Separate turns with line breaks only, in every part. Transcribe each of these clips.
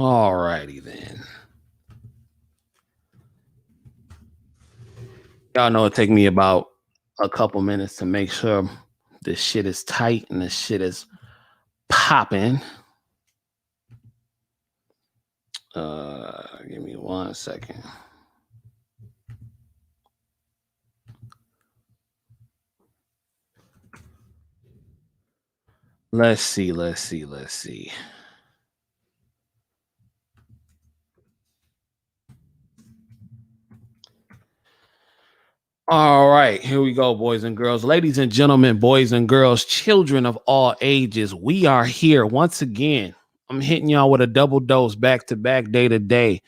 All righty then. Y'all know it take me about a couple minutes to make sure this shit is tight and this shit is popping. Give me 1 second. Let's see. All right, here we go, boys and girls. Ladies and gentlemen, boys and girls, children of all ages, we are here once again. I'm hitting y'all with a double dose back to back, day to day.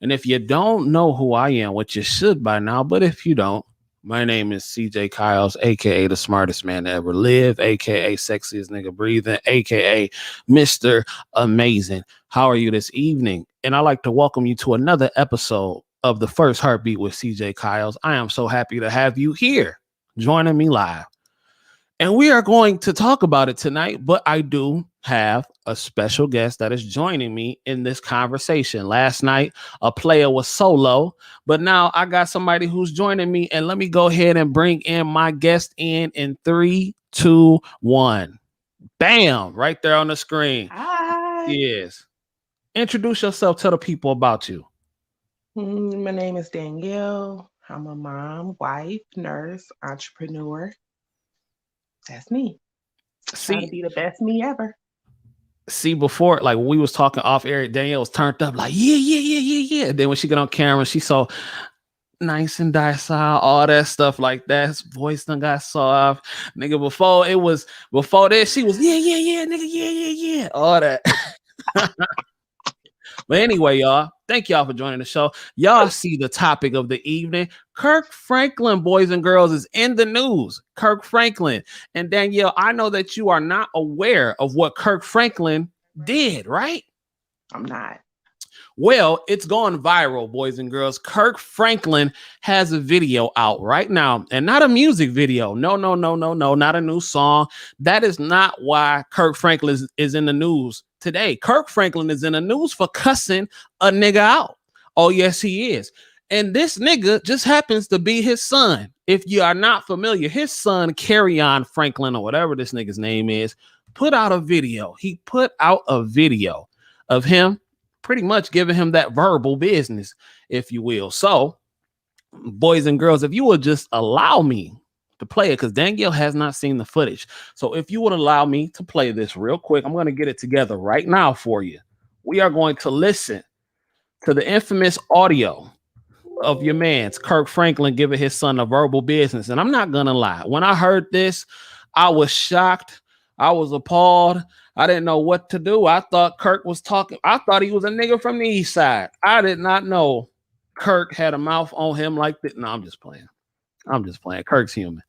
And if you don't know who I am, which you should by now, but if you don't, my name is CJ Kyles, aka the smartest man to ever live, aka sexiest nigga breathing, aka Mr. Amazing. How are you this evening? And I'd like to welcome you to another episode of the First Heartbeat with CJ Kyles. I am so happy to have you here joining me live. And we are going to talk about it tonight, but I do have a special guest that is joining me in this conversation. Last night, a player was solo, but now I got somebody who's joining me. And let me go ahead and bring in my guest in 3, 2, 1. Bam! Right there on the screen.
Hi.
Yes. Introduce yourself. Tell the people about you.
My name is Danielle. I'm a mom, wife, nurse, entrepreneur. That's me. Trying to be the best me ever.
See, before, like, when we was talking off air, Danielle was turned up like, yeah. Then when she got on camera, she saw nice and docile, all that stuff like that. His voice done got soft. Nigga, before this, she was, yeah, nigga, yeah. All that. But anyway, y'all, thank y'all for joining the show. Y'all see the topic of the evening. Kirk Franklin, boys and girls, is in the news. Kirk Franklin. And Danielle, I know that you are not aware of what Kirk Franklin did, right?
I'm not.
Well, it's gone viral, boys and girls. Kirk Franklin has a video out right now, and not a music video. No, not a new song. That is not why Kirk Franklin is in the news today. Kirk Franklin is in the news for cussing a nigga out. Oh, yes, he is. And this nigga just happens to be his son. If you are not familiar, his son, Kerryon Franklin, or whatever this nigga's name is, put out a video. He put out a video of him pretty much giving him that verbal business, if you will. So, boys and girls, if you would just allow me to play it, because Danielle has not seen the footage. So if you would allow me to play this real quick, I'm going to get it together right now for you. We are going to listen to the infamous audio of your man's Kirk Franklin giving his son a verbal business. And I'm not going to lie. When I heard this, I was shocked. I was appalled. I didn't know what to do. I thought Kirk was talking. I thought he was a nigga from the east side. I did not know Kirk had a mouth on him like that. No, I'm just playing. Kirk's human.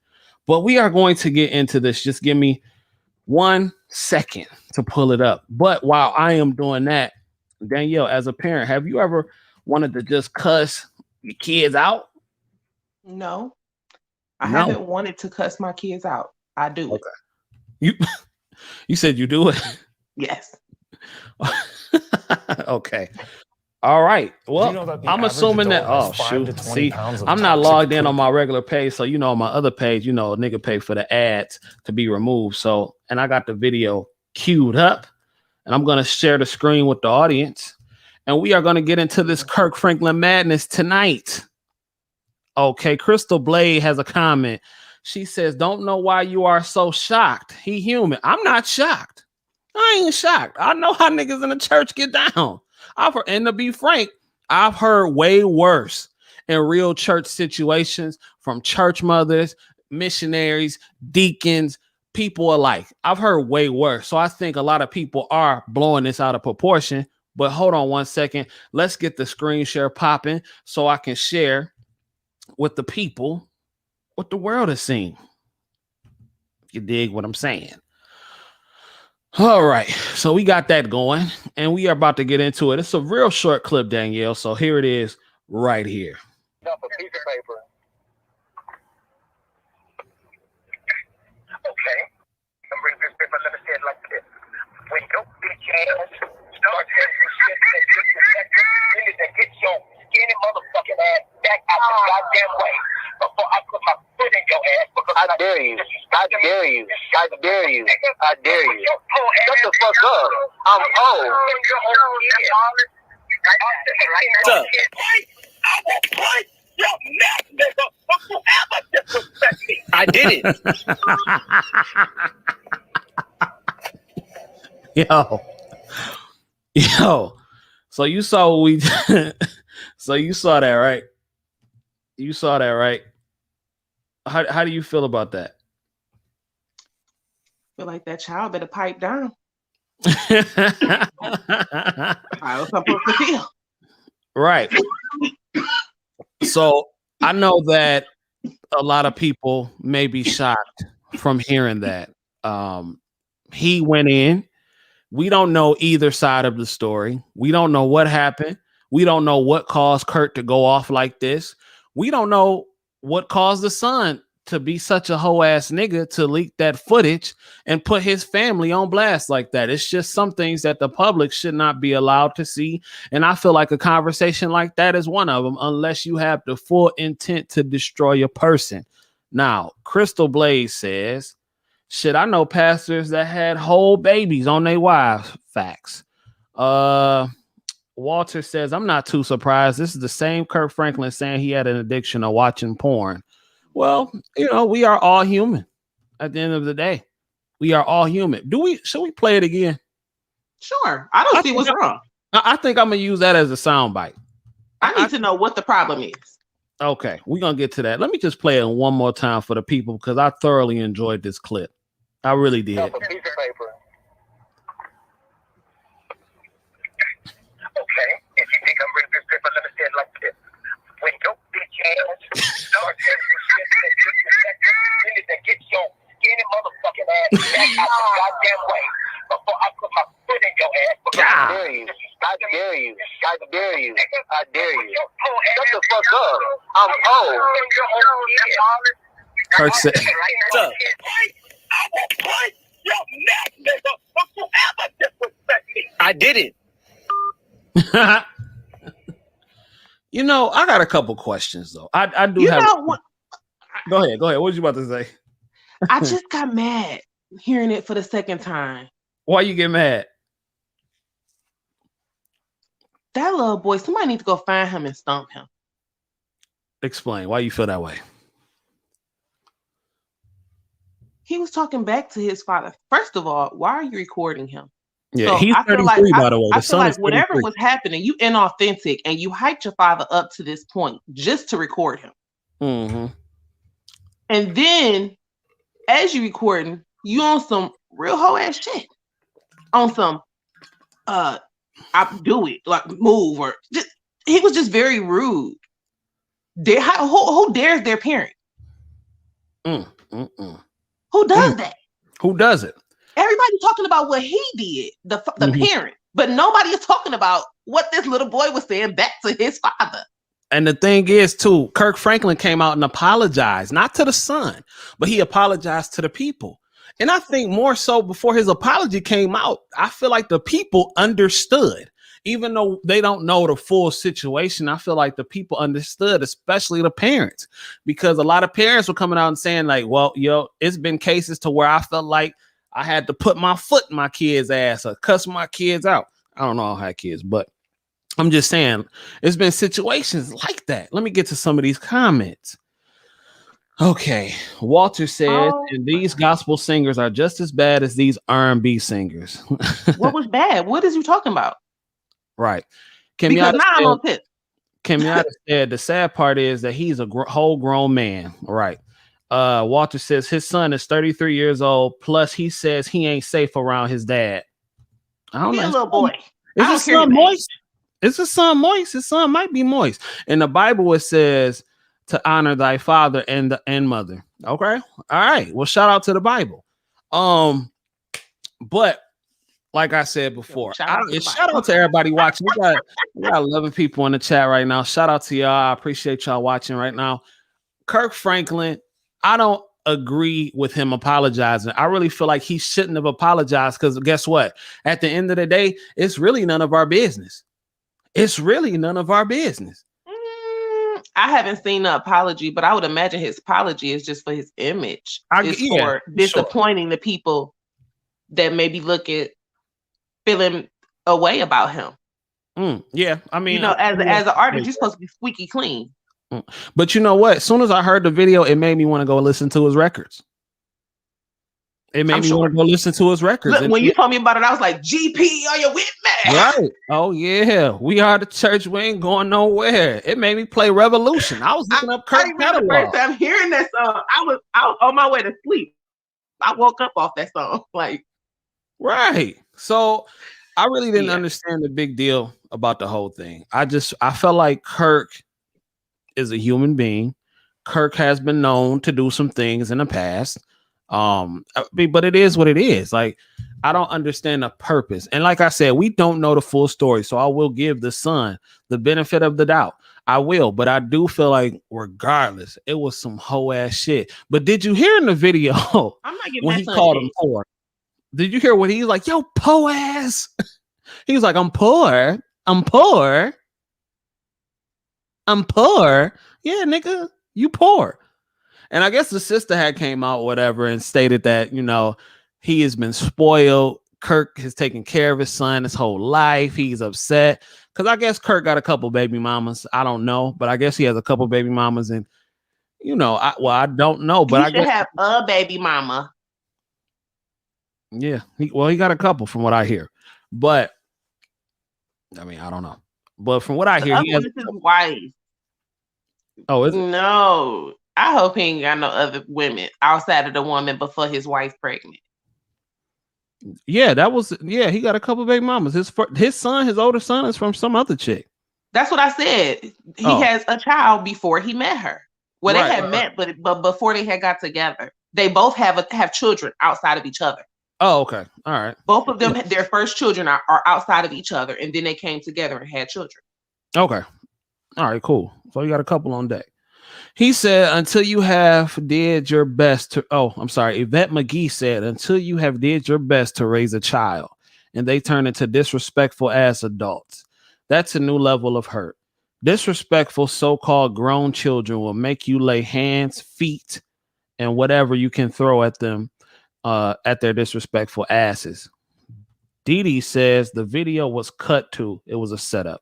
But we are going to get into this. Just give me 1 second to pull it up. But while I am doing that, Danielle, as a parent, have you ever wanted to just cuss your kids out?
No. I haven't wanted to cuss my kids out. I do it.
You said you do it?
Yes.
Okay. All right. Well, I'm assuming that. Oh, shoot. See, I'm not logged in on my regular page. So, on my other page, a nigga pay for the ads to be removed. So, and I got the video queued up, and I'm going to share the screen with the audience. And we are going to get into this Kirk Franklin madness tonight. Okay. Crystal Blade has a comment. She says, don't know why you are so shocked. He human. I'm not shocked. I ain't shocked. I know how niggas in the church get down. And to be frank, I've heard way worse in real church situations from church mothers, missionaries, deacons, people alike. I've heard way worse. So I think a lot of people are blowing this out of proportion. But hold on 1 second. Let's get the screen share popping so I can share with the people what the world is seeing. You dig what I'm saying? All right, so we got that going, and we are about to get into it. It's a real short clip, Danielle, so here it is right here.
Up a piece of paper. Okay. Somebody this paper, let me say it like this. When your bitch ass start getting some shit You need to get your skinny motherfucking ass back out the goddamn way before I put my foot in your ass. Because I dare you. I dare you. I dare you. I dare you. Shut the fuck up. I'm old.
I will punch your neck, nigga. Don't you ever disrespect me. I did it.
Yo. So you saw what we so you saw that, right? You saw that, right? How do you feel about that?
Feel like that child better pipe down. How was I supposed to feel?
Right. So I know that a lot of people may be shocked from hearing that. He went in. We don't know either side of the story. We don't know what happened. We don't know what caused Kurt to go off like this. We don't know what caused the son to be such a hoe ass nigga to leak that footage and put his family on blast like that. It's just some things that the public should not be allowed to see. And I feel like a conversation like that is one of them, unless you have the full intent to destroy a person. Now, Crystal Blaze says, shit, I know pastors that had whole babies on their wives. Facts. Walter says, I'm not too surprised. This is the same Kirk Franklin saying he had an addiction of watching porn. Well, we are all human. At the end of the day, we are all human. Should we play it again?
Sure. I don't see what's wrong.
I think I'm gonna use that as a soundbite.
I need to know what the problem is.
Okay, we're gonna get to that. Let me just play it one more time for the people because I thoroughly enjoyed this clip. I really did.
A piece of paper. Okay, if you think I'm ready for this paper, let me say it like this. When your bitch ass starts disrespecting, you need to get your skinny motherfucking ass back out the goddamn way before I put my foot in your ass. I dare you. I dare you. I dare you. I dare you. Shut the fuck up. I'm old.
Kirk said,
I will punch your neck, nigga. Don't you ever disrespect me. I did it.
I got a couple questions though. I do have.
What?
Go ahead. What was you about to say?
I just got mad hearing it for the second time.
Why you get mad?
That little boy, somebody needs to go find him and stomp him.
Explain why you feel that way.
He was talking back to his father. First of all, why are you recording him?
Yeah,
So
he's 33, by the way.
I feel like whatever was happening, you inauthentic and you hyped your father up to this point just to record him.
Mm-hmm.
And then, as you recording, you on some real hoe ass shit. On some, I do it, like move or just. He was just very rude. Who dares their parent? Who does that?
Who does it?
Everybody's talking about what he did, the parent, but nobody is talking about what this little boy was saying back to his father.
And the thing is, too, Kirk Franklin came out and apologized, not to the son, but he apologized to the people. And I think more so before his apology came out, I feel like the people understood. Even though they don't know the full situation, I feel like the people understood, especially the parents, because a lot of parents were coming out and saying like, well, it's been cases to where I felt like I had to put my foot in my kid's ass or cuss my kids out. I don't know how I had kids, but I'm just saying it's been situations like that. Let me get to some of these comments. Okay. Walter says, and these gospel singers are just as bad as these R&B singers.
What was bad? What is you talking about?
Right.
Because now I'm on tip.
Kenyatta said the sad part is that he's a whole grown man. Right. Walter says his son is 33 years old. Plus, he says he ain't safe around his dad. I don't know.
Little boy.
Is his son moist? Is his son moist? His son might be moist. In the Bible, it says to honor thy father and mother. Okay. All right. Well, shout out to the Bible. But like I said before, shout out to everybody watching. We got 11 people in the chat right now. Shout out to y'all. I appreciate y'all watching right now. Kirk Franklin, I don't agree with him apologizing. I really feel like he shouldn't have apologized because guess what? At the end of the day, it's really none of our business. It's really none of our business.
I haven't seen the apology, but I would imagine his apology is just for his image. It's for disappointing the people that maybe feeling a way about him.
Yeah, I mean,
as an artist, you're supposed to be squeaky clean.
But you know what? As soon as I heard the video, it made me want to go listen to his records. It made me want to go listen to his records.
Look, when you told me about it, I was like, GP, are you with me?
Right. Oh, yeah. We are the church. We ain't going nowhere. It made me play Revolution. I was looking up Kirk catalog.
The first time hearing that song, I was on my way to sleep. I woke up off that song.
Right. So I really didn't understand the big deal about the whole thing. I felt like Kirk is a human being. Kirk has been known to do some things in the past. But it is what it is. Like, I don't understand the purpose. And like I said, we don't know the full story. So I will give the son the benefit of the doubt. I will, but I do feel like regardless, it was some hoe ass shit. But did you hear in the video when he called him poor? Did you hear what he's like? Yo, po ass. He was like, I'm poor. I'm poor. I'm poor. Yeah, nigga, you poor. And I guess the sister had came out, whatever, and stated that, he has been spoiled. Kirk has taken care of his son his whole life. He's upset because I guess Kirk got a couple baby mamas. I don't know, but I guess he has a couple baby mamas, and I don't know, but I guess
have a baby mama.
Yeah, he got a couple from what I hear, but I mean, I don't know. But from what I hear, he has
his wife.
Oh, is it?
No. I hope he ain't got no other women outside of the woman before his wife pregnant.
Yeah, he got a couple baby mamas. His older son is from some other chick.
That's what I said. He has a child before he met her. Well, they had met, but before they had got together, they both have children outside of each other.
Oh, okay. All right.
Both of them, their first children are outside of each other, and then they came together and had children.
Okay. All right, cool. So you got a couple on deck. He said, until you have did your best to, Yvette McGee said, until you have did your best to raise a child and they turn into disrespectful ass adults, that's a new level of hurt. Disrespectful so-called grown children will make you lay hands, feet, and whatever you can throw at them, at their disrespectful asses. Dee Dee says the video was cut too. It was a setup.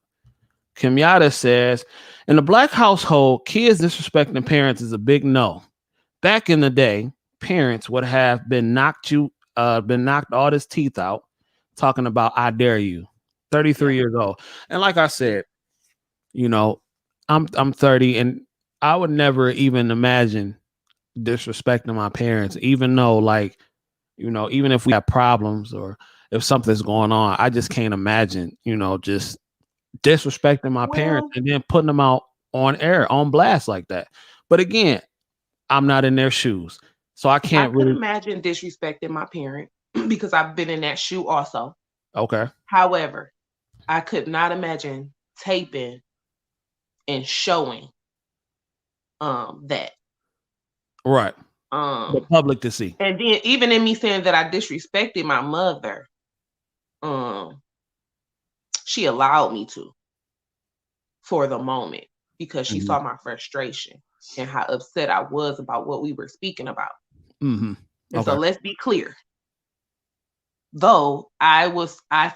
Kenyatta says, in the black household, kids disrespecting parents is a big no. Back in the day, parents would have been knocked all his teeth out, talking about I dare you. 33 years old. And like I said, I'm 30 and I would never even imagine disrespecting my parents, even though even if we have problems or if something's going on, I just can't imagine, just disrespecting my parents and then putting them out on air, on blast like that. But again, I'm not in their shoes, so I can't really
imagine disrespecting my parent because I've been in that shoe also.
Okay.
However, I could not imagine taping and showing that.
Right. The public to see.
And then even in me saying that I disrespected my mother, she allowed me to for the moment because she saw my frustration and how upset I was about what we were speaking about.
Mm-hmm.
And so let's be clear. Though I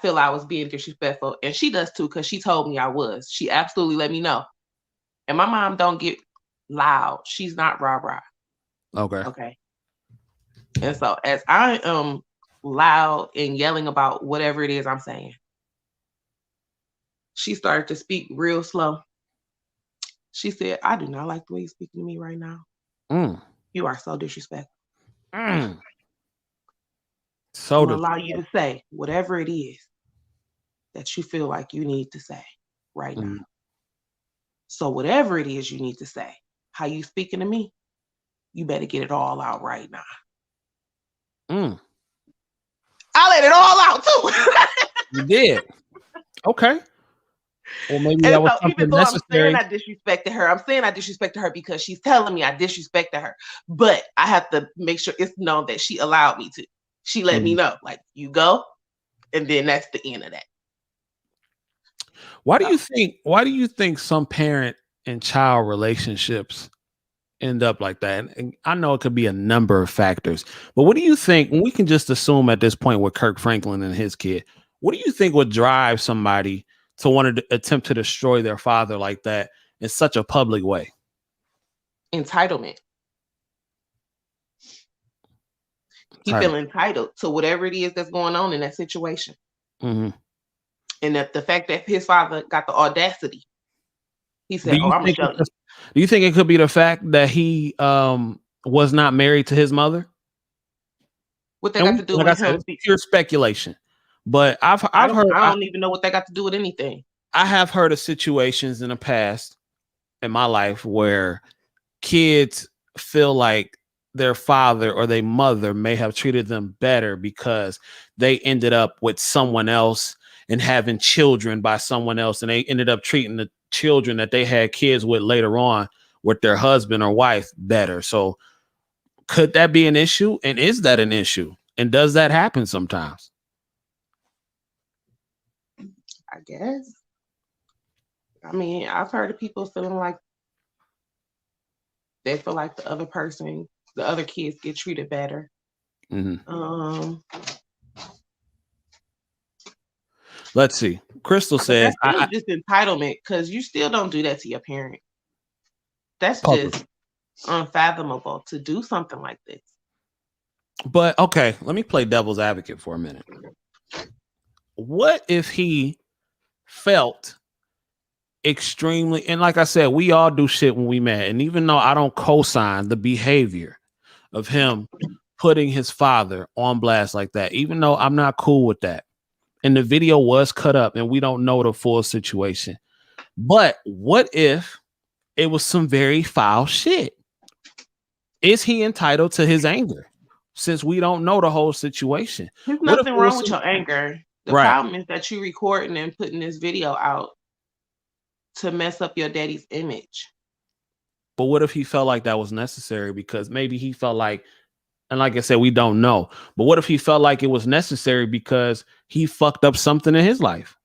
feel I was being disrespectful, and she does too, because she told me I was. She absolutely let me know. And my mom don't get loud. She's not rah-rah. Okay. And so as I am loud and yelling about whatever it is I'm saying, she started to speak real slow. She said, I do not like the way you're speaking to me right now. You are so disrespectful. So to allow you to say whatever it is that you feel like you need to say right now. So whatever it is you need to say, how you speaking to me, you better get it all out right now. I let it all out too.
You did. Okay. Well, maybe that was something necessary.
I'm saying I disrespected her because she's telling me I disrespected her. But I have to make sure it's known that she allowed me to. She let me know, like, you go, and then that's the end of that.
Why do you think? Why do you think some parent and child relationships end up like that? And I know it could be a number of factors, but what do you think? We can just assume at this point with Kirk Franklin and his kid, what do you think would drive somebody to want to attempt to destroy their father like that in such a public way?
Entitlement. He feel entitled to whatever it is that's going on in that situation.
Mm-hmm.
And that the fact that his father got the audacity, he said, "Oh, I'm gonna show you."
Do you think it could be the fact that he was not married to his mother?
What that got to do with him?
It's pure speculation, but I've heard.
I don't even know what that got to do with anything.
I have heard of situations in the past in my life where kids feel like their father or their mother may have treated them better because they ended up with someone else and having children by someone else, and they ended up treating the children that they had kids with later on with their husband or wife better. So could that be an issue? And is that an issue? And does that happen sometimes?
I guess. I mean, I've heard of people feeling like they feel like the other kids get treated better.
Mm-hmm. Let's see. Crystal says,
that's still just entitlement, because you still don't do that to your parent. That's just unfathomable to do something like this.
But okay, let me play devil's advocate for a minute. What if he felt extremely, and like I said, we all do shit when we mad, and even though I don't co-sign the behavior of him putting his father on blast like that, even though I'm not cool with that, and the video was cut up and we don't know the full situation, but what if it was some very foul shit? Is he entitled to his anger since we don't know the whole situation?
There's nothing wrong with your anger. The problem is that you recording and putting this video out to mess up your daddy's image.
But what if he felt like that was necessary? Because maybe he felt like, and like I said, we don't know, but what if he felt like it was necessary because he fucked up something in his life?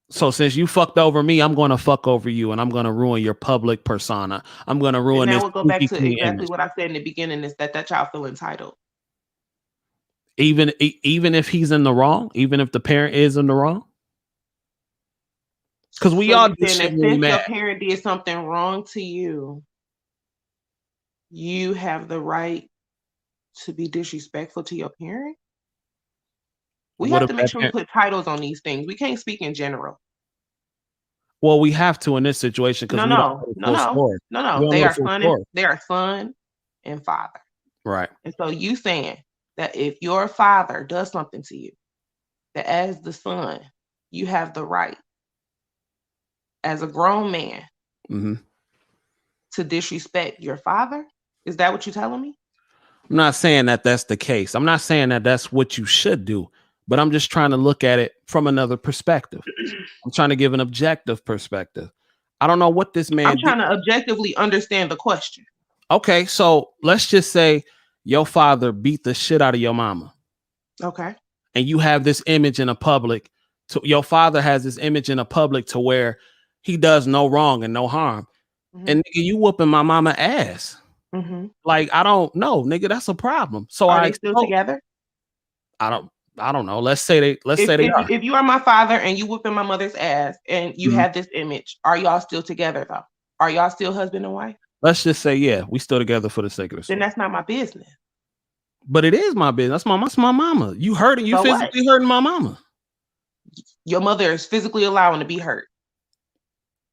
So since you fucked over me, I'm going to fuck over you, and I'm going to ruin your public persona. I'm going to ruin this.
And that will go back to exactly what I said in the beginning, is that child feel entitled.
Even if he's in the wrong, even if the parent is in the wrong? Because we all do shit when we mad.
Your parent did something wrong to you, you have the right to be disrespectful to your parent? We have to make sure we put titles on these things. We can't speak in general.
Well, we have to in this situation because
no. They are son and father.
Right.
And so you saying that if your father does something to you, that as the son, you have the right as a grown man to disrespect your father? Is that what you're telling me?
I'm not saying that that's the case. I'm not saying that that's what you should do, but I'm just trying to look at it from another perspective. I'm trying to give an objective perspective. I don't know what this man
I'm trying to objectively understand the question.
Okay, so let's just say your father beat the shit out of your mama.
Okay.
And you have this image in a public. Your father has this image in a public to where he does no wrong and no harm. And nigga, you whooping my mama ass. Like, I don't know, nigga, that's a problem. So
are they still together?
I don't know. Let's say they are.
If you are my father and you whooping my mother's ass and you have this image, are y'all still together though? Are y'all still husband and wife?
Let's just say, yeah, we still together for the sake of the story.
Then that's not my business. But
it is my business. That's my mama. You hurting, you physically hurting my mama.
Your mother is physically allowing to be hurt.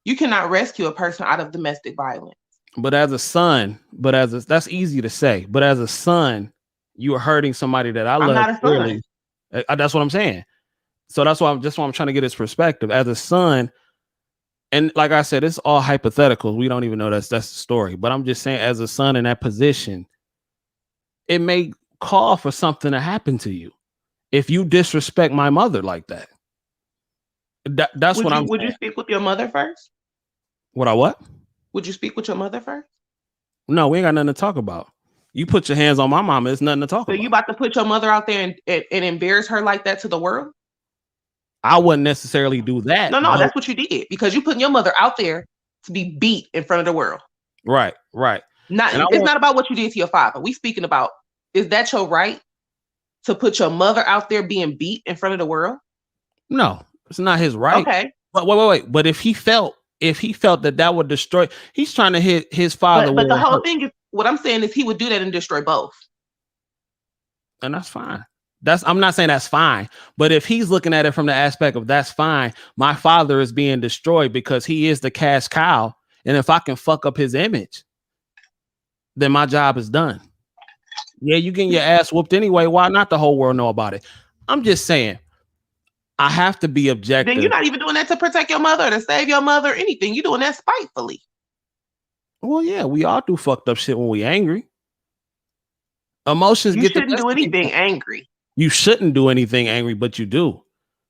You cannot rescue a person out of domestic violence.
But as a son, that's easy to say. But as a son, you are hurting somebody that I love.
I'm not a son.
That's what I'm saying. So that's why I'm trying to get his perspective as a son. And like I said, it's all hypothetical. We don't even know that's the story. But I'm just saying, as a son in that position, it may call for something to happen to you if you disrespect my mother like that. That's what I'm saying.
Would you speak with your mother first?
What?
Would you speak with your mother first?
No, we ain't got nothing to talk about. You put your hands on my mama, it's nothing to talk about.
So you about to put your mother out there and embarrass her like that to the world?
I wouldn't necessarily do that.
No, that's what you did because you putting your mother out there to be beat in front of the world.
Right.
It's not about what you did to your father. We speaking about, is that your right to put your mother out there being beat in front of the world?
No, it's not his right.
Okay.
But wait. But if he felt that would destroy, he's trying to hit his father.
But the whole thing is, what I'm saying is he would do that and destroy both.
And that's fine. I'm not saying that's fine, but if he's looking at it from the aspect of that's fine, my father is being destroyed because he is the cash cow. And if I can fuck up his image, then my job is done. Yeah, you getting your ass whooped anyway. Why not the whole world know about it? I'm just saying, I have to be objective.
Then you're not even doing that to protect your mother, to save your mother, or anything. You're doing that spitefully.
Well, yeah, we all do fucked up shit when we angry. Emotions
you
get
shouldn't do anything angry.
You shouldn't do anything angry, but you do.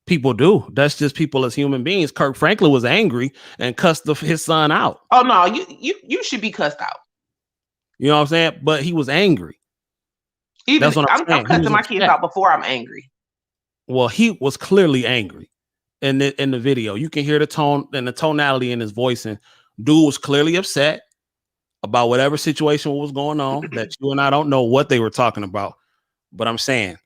People do. That's just people as human beings. Kirk Franklin was angry and cussed his son out.
Oh no, you should be cussed out.
You know what I'm saying? But he was angry.
That's what I'm cussing my kids out before I'm angry.
Well, he was clearly angry in the video. You can hear the tone and the tonality in his voice, and dude was clearly upset about whatever situation was going on that you and I don't know what they were talking about. But I'm saying,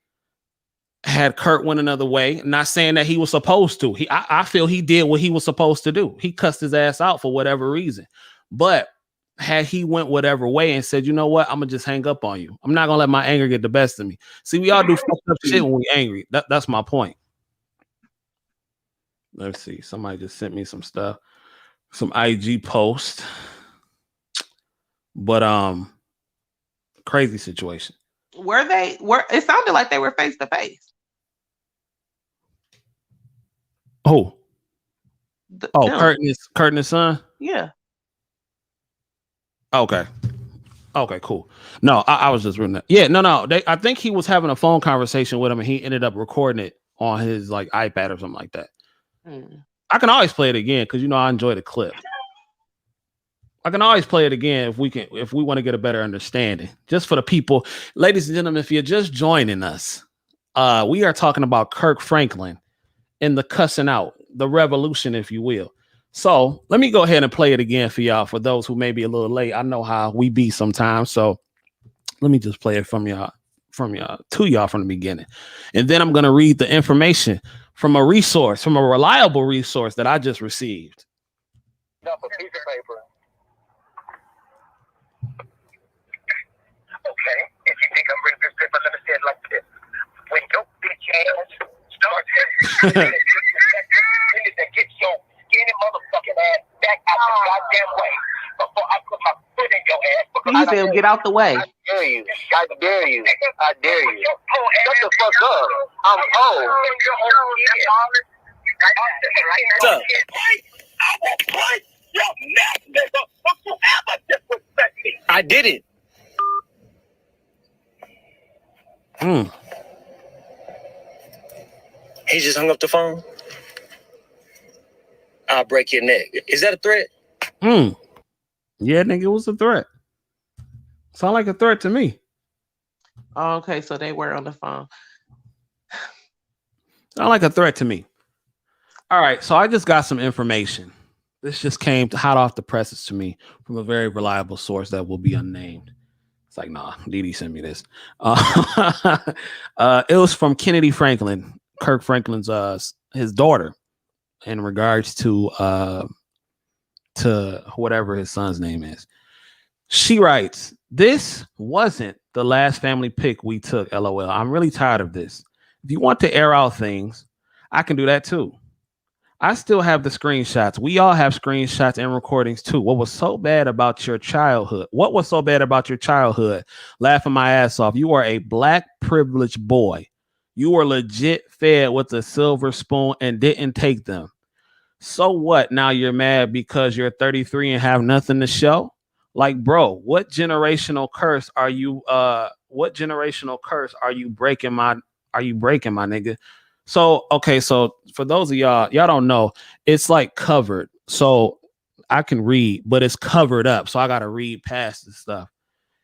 had Kurt went another way, not saying that he was supposed to. I feel he did what he was supposed to do. He cussed his ass out for whatever reason. But had he went whatever way and said, you know what, I'm gonna just hang up on you. I'm not gonna let my anger get the best of me. See, we all do fucked up shit when we angry. That's my point. Let's see. Somebody just sent me some stuff, some IG post. But crazy situation.
It sounded like they were face to face.
Oh. Kurt and his son?
Yeah.
Okay, cool. No, I was just reading that. Yeah, no. I think he was having a phone conversation with him and he ended up recording it on his like iPad or something like that. I can always play it again because I enjoy the clip. I can always play it again if we want to get a better understanding. Just for the people, ladies and gentlemen, if you're just joining us, we are talking about Kirk Franklin and the cussing out, the revolution, if you will. So let me go ahead and play it again for y'all. For those who may be a little late, I know how we be sometimes. So let me just play it from y'all to y'all from the beginning, and then I'm gonna read the information from a reliable resource that I just received.
Up a piece of paper. Okay, if you think I'm reading this paper, let me say it like this. When your bitch ass starts to get your skinny motherfucking ass back out the goddamn way before I put my foot in your ass.
He said, get out the way.
I dare you. I dare you. I dare you. Shut the fuck up. I'm old.
I will punch your mouth, nigga, if you ever disrespect me. I did it. He just hung up the phone. I'll break your neck. Is that a threat?
Yeah, nigga, it was a threat. Sound like a threat to me.
Okay, so they were on the phone.
Sound like a threat to me. All right, so I just got some information. This just came hot off the presses to me from a very reliable source that will be unnamed. It's like, nah, Dee sent me this. It was from Kennedy Franklin, Kirk Franklin's his daughter, in regards to whatever his son's name is. She writes, "This wasn't the last family pic we took, LOL. I'm really tired of this. If you want to air out things, I can do that too. I still have the screenshots. We all have screenshots and recordings too. What was so bad about your childhood? Laughing my ass off. You are a black privileged boy. You were legit fed with a silver spoon and didn't take them. So what? Now you're mad because you're 33 and have nothing to show? Like, bro, what generational curse are you breaking, my nigga?" So, okay, so for those of y'all don't know, it's like covered. So I can read, but it's covered up. So I got to read past this stuff.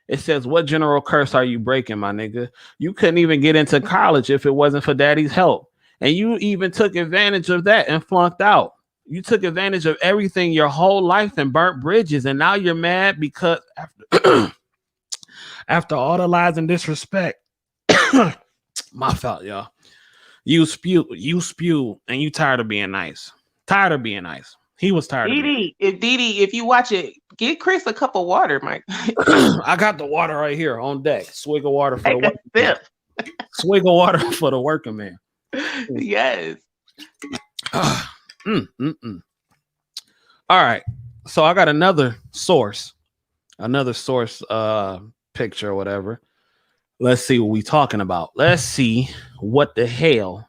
It says, "What general curse are you breaking, my nigga? You couldn't even get into college if it wasn't for daddy's help. And you even took advantage of that and flunked out. You took advantage of everything your whole life and burnt bridges. And now you're mad because after all the lies and disrespect, my fault, y'all. You spew, and you tired of being nice. Tired of being nice. He was tired of being.
Didi, if you watch it, get Chris a cup of water, Mike.
I got the water right here on deck. Swig of water for the working man. Swig of water for the working man.
Yes.
All right. So I got another source picture or whatever. Let's see what we talking about. Let's see what the hell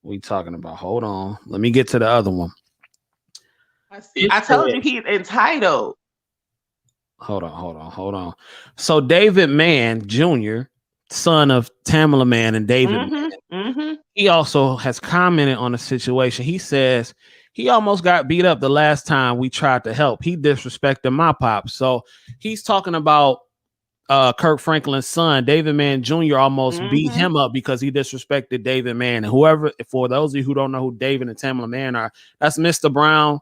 we talking about. Hold on. Let me get to the other one.
I told you he's entitled.
Hold on. So David Mann Jr., son of Tamala Mann and David Mann, he also has commented on the situation. He says he almost got beat up the last time we tried to help. He disrespected my pop. So he's talking about Kirk Franklin's son, David Mann Jr. almost beat him up because he disrespected David Mann. And whoever, for those of you who don't know who David and Tamala Mann are, that's Mr. Brown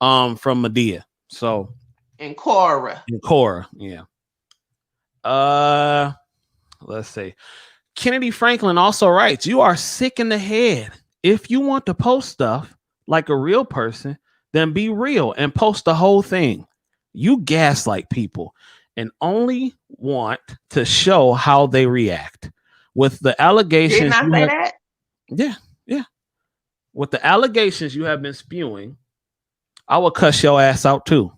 from Medea. So
and Cora,
yeah. Let's see. Kennedy Franklin also writes, you are sick in the head. If you want to post stuff like a real person, then be real and post the whole thing. You gaslight people and only want to show how they react. With the allegations,
didn't I say that?
Yeah. With the allegations you have been spewing, I will cuss your ass out too.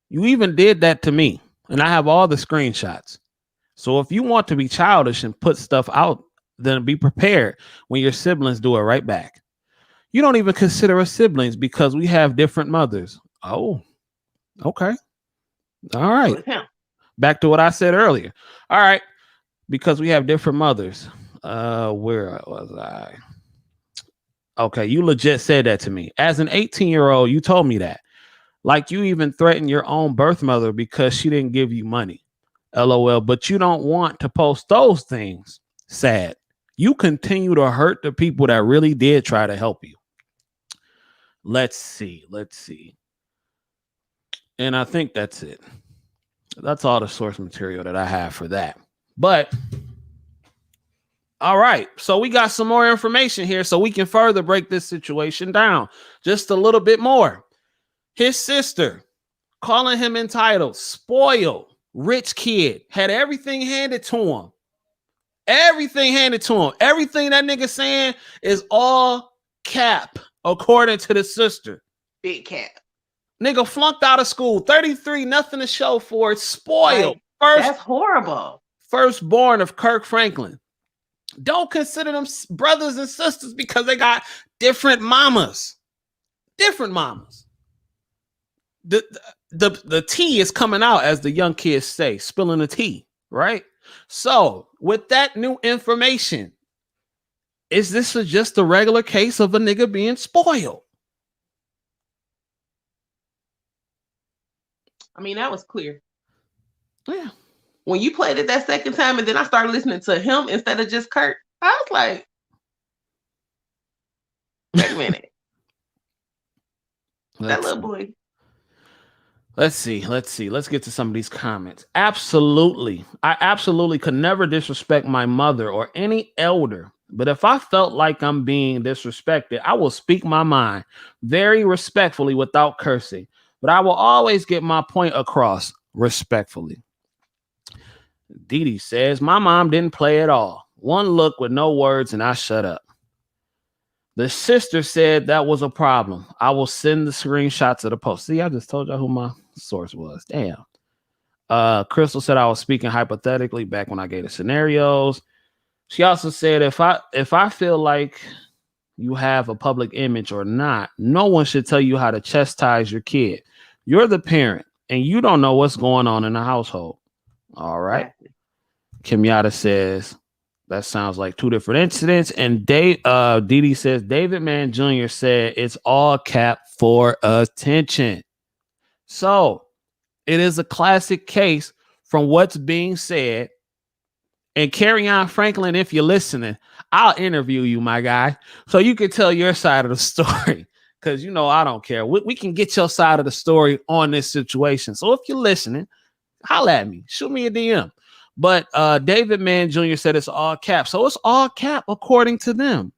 You even did that to me, and I have all the screenshots. So if you want to be childish and put stuff out, then be prepared when your siblings do it right back. You don't even consider us siblings because we have different mothers. Oh, okay. All right. Back to what I said earlier. All right. Because we have different mothers. Where was I? Okay. You legit said that to me. As an 18-year-old, you told me that. Like you even threatened your own birth mother because she didn't give you money. LOL. But you don't want to post those things. Sad. You continue to hurt the people that really did try to help you. Let's see. And I think that's it. That's all the source material that I have for that. But all right, so we got some more information here so we can further break this situation down just a little bit more. His sister calling him entitled, spoiled, rich kid, had everything handed to him. Everything handed to him. Everything that nigga saying is all cap, according to the sister.
Big cap.
Nigga flunked out of school, 33, nothing to show for it, spoiled.
That's horrible.
Firstborn of Kirk Franklin. Don't consider them brothers and sisters because they got different mamas. Different mamas. The tea is coming out, as the young kids say, spilling the tea, right? So with that new information, is this just a regular case of a nigga being spoiled?
I mean, that was clear.
Yeah.
When you played it that second time and then I started listening to him instead of just Kurt, I was like, wait a minute. That little boy.
Let's see. Let's get to some of these comments. Absolutely. I absolutely could never disrespect my mother or any elder. But if I felt like I'm being disrespected, I will speak my mind very respectfully without cursing. But I will always get my point across respectfully. Didi says, my mom didn't play at all. One look with no words and I shut up. The sister said that was a problem. I will send the screenshots of the post. See, I just told you who my source was. Damn. Crystal said I was speaking hypothetically back when I gave the scenarios. She also said if I feel like you have a public image or not, no one should tell you how to chastise your kid. You're the parent and you don't know what's going on in the household. All right. Kimyata says that sounds like two different incidents. And Didi says David Mann Jr. said it's all cap for attention. So it is a classic case from what's being said. And Kerryon Franklin, if you're listening, I'll interview you, my guy, so you can tell your side of the story. Because, I don't care. We can get your side of the story on this situation. So if you're listening, holla at me. Shoot me a DM. But David Mann Jr. said it's all cap. So it's all cap according to them.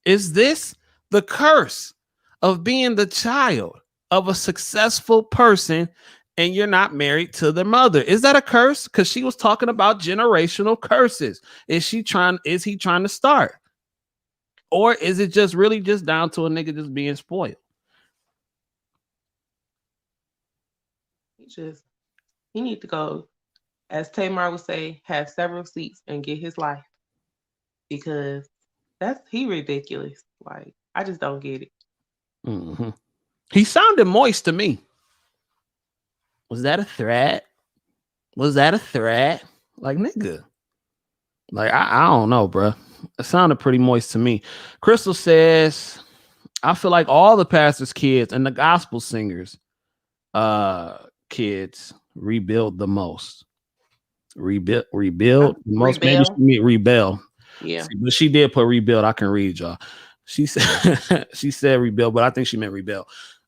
Is this the curse of being the child of a successful person and you're not married to their mother? Is that a curse? Because she was talking about generational curses. Is he trying to start? Or is it just really just down to a nigga just being spoiled?
He need to go, as Tamar would say, have several seats and get his life. Because he ridiculous. Like, I just don't get it.
Mm-hmm. He sounded moist to me. Was that a threat? Like, nigga. Like, I don't know, bro. It sounded pretty moist to me. Crystal says, I feel like all the pastors' kids and the gospel singers kids rebuild the most. Rebuild the most. Maybe she meant rebel.
Yeah.
See, but she did put rebuild. I can read y'all. She said rebuild, but I think she meant rebel.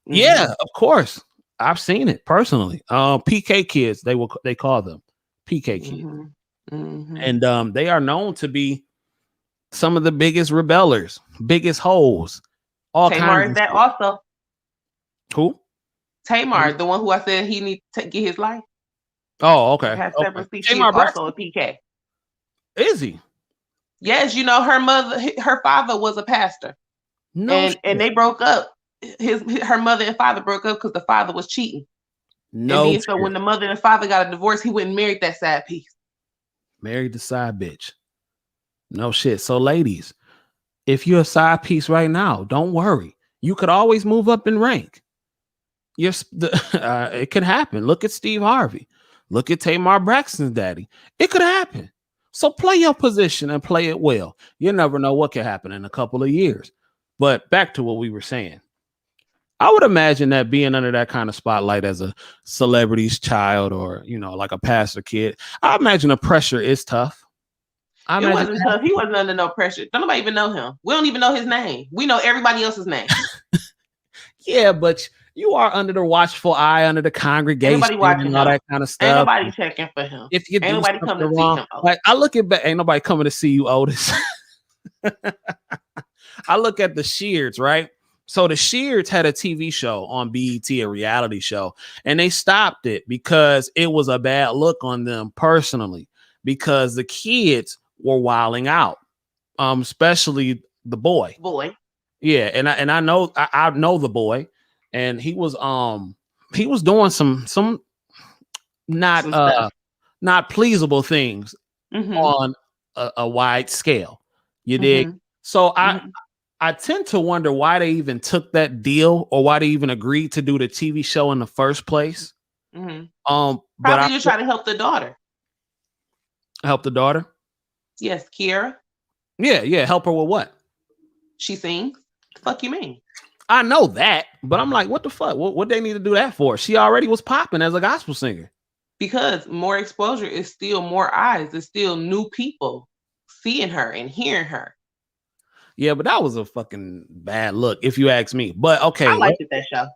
Mm-hmm. Yeah, of course. I've seen it personally. PK kids, they call them PK kids. Mm-hmm. Mm-hmm. And they are known to be some of the biggest rebellers, biggest hoes. All
Tamar
kinds
is that
shit.
also.
Who?
Tamar, the one who I said he needs to get his life.
Oh, okay.
Tamar also a PK.
Is he?
Yes, her father was a pastor. No, and they broke up. Her mother and father broke up because the father was cheating. No, and then, so when the mother and father got a divorce, he went and married that side piece.
Married the side bitch. No shit. So, ladies, if you're a side piece right now, don't worry. You could always move up in rank. It could happen. Look at Steve Harvey. Look at Tamar Braxton's daddy. It could happen. So play your position and play it well. You never know what could happen in a couple of years. But back to what we were saying. I would imagine that being under that kind of spotlight as a celebrity's child or, like a pastor kid, I imagine the pressure is tough.
It wasn't tough. He wasn't under no pressure. Don't nobody even know him. We don't even know his name. We know everybody else's name.
Yeah, but you are under the watchful eye, under the congregation, and all that kind of stuff.
Ain't nobody checking for him.
If you
ain't nobody coming to see him.
Like, I look at back, ain't nobody coming to see you, Otis. I look at the Sheards, right? So the Sheards had a TV show on BET, a reality show, and they stopped it because it was a bad look on them personally, because the kids were wilding out, especially the boy. Yeah, and I know the boy, and he was doing some not pleasable things on a wide scale. You dig? So I tend to wonder why they even took that deal or why they even agreed to do the TV show in the first place.
Probably to try to help the daughter.
Help the daughter?
Yes, Kiara.
Yeah. Help her with what?
She sings. The fuck you mean?
I know that, but I'm like, what the fuck? What they need to do that for? She already was popping as a gospel singer.
Because more exposure is still more eyes. It's still new people seeing her and hearing her.
Yeah, but that was a fucking bad look, if you ask me. But okay,
I liked that show.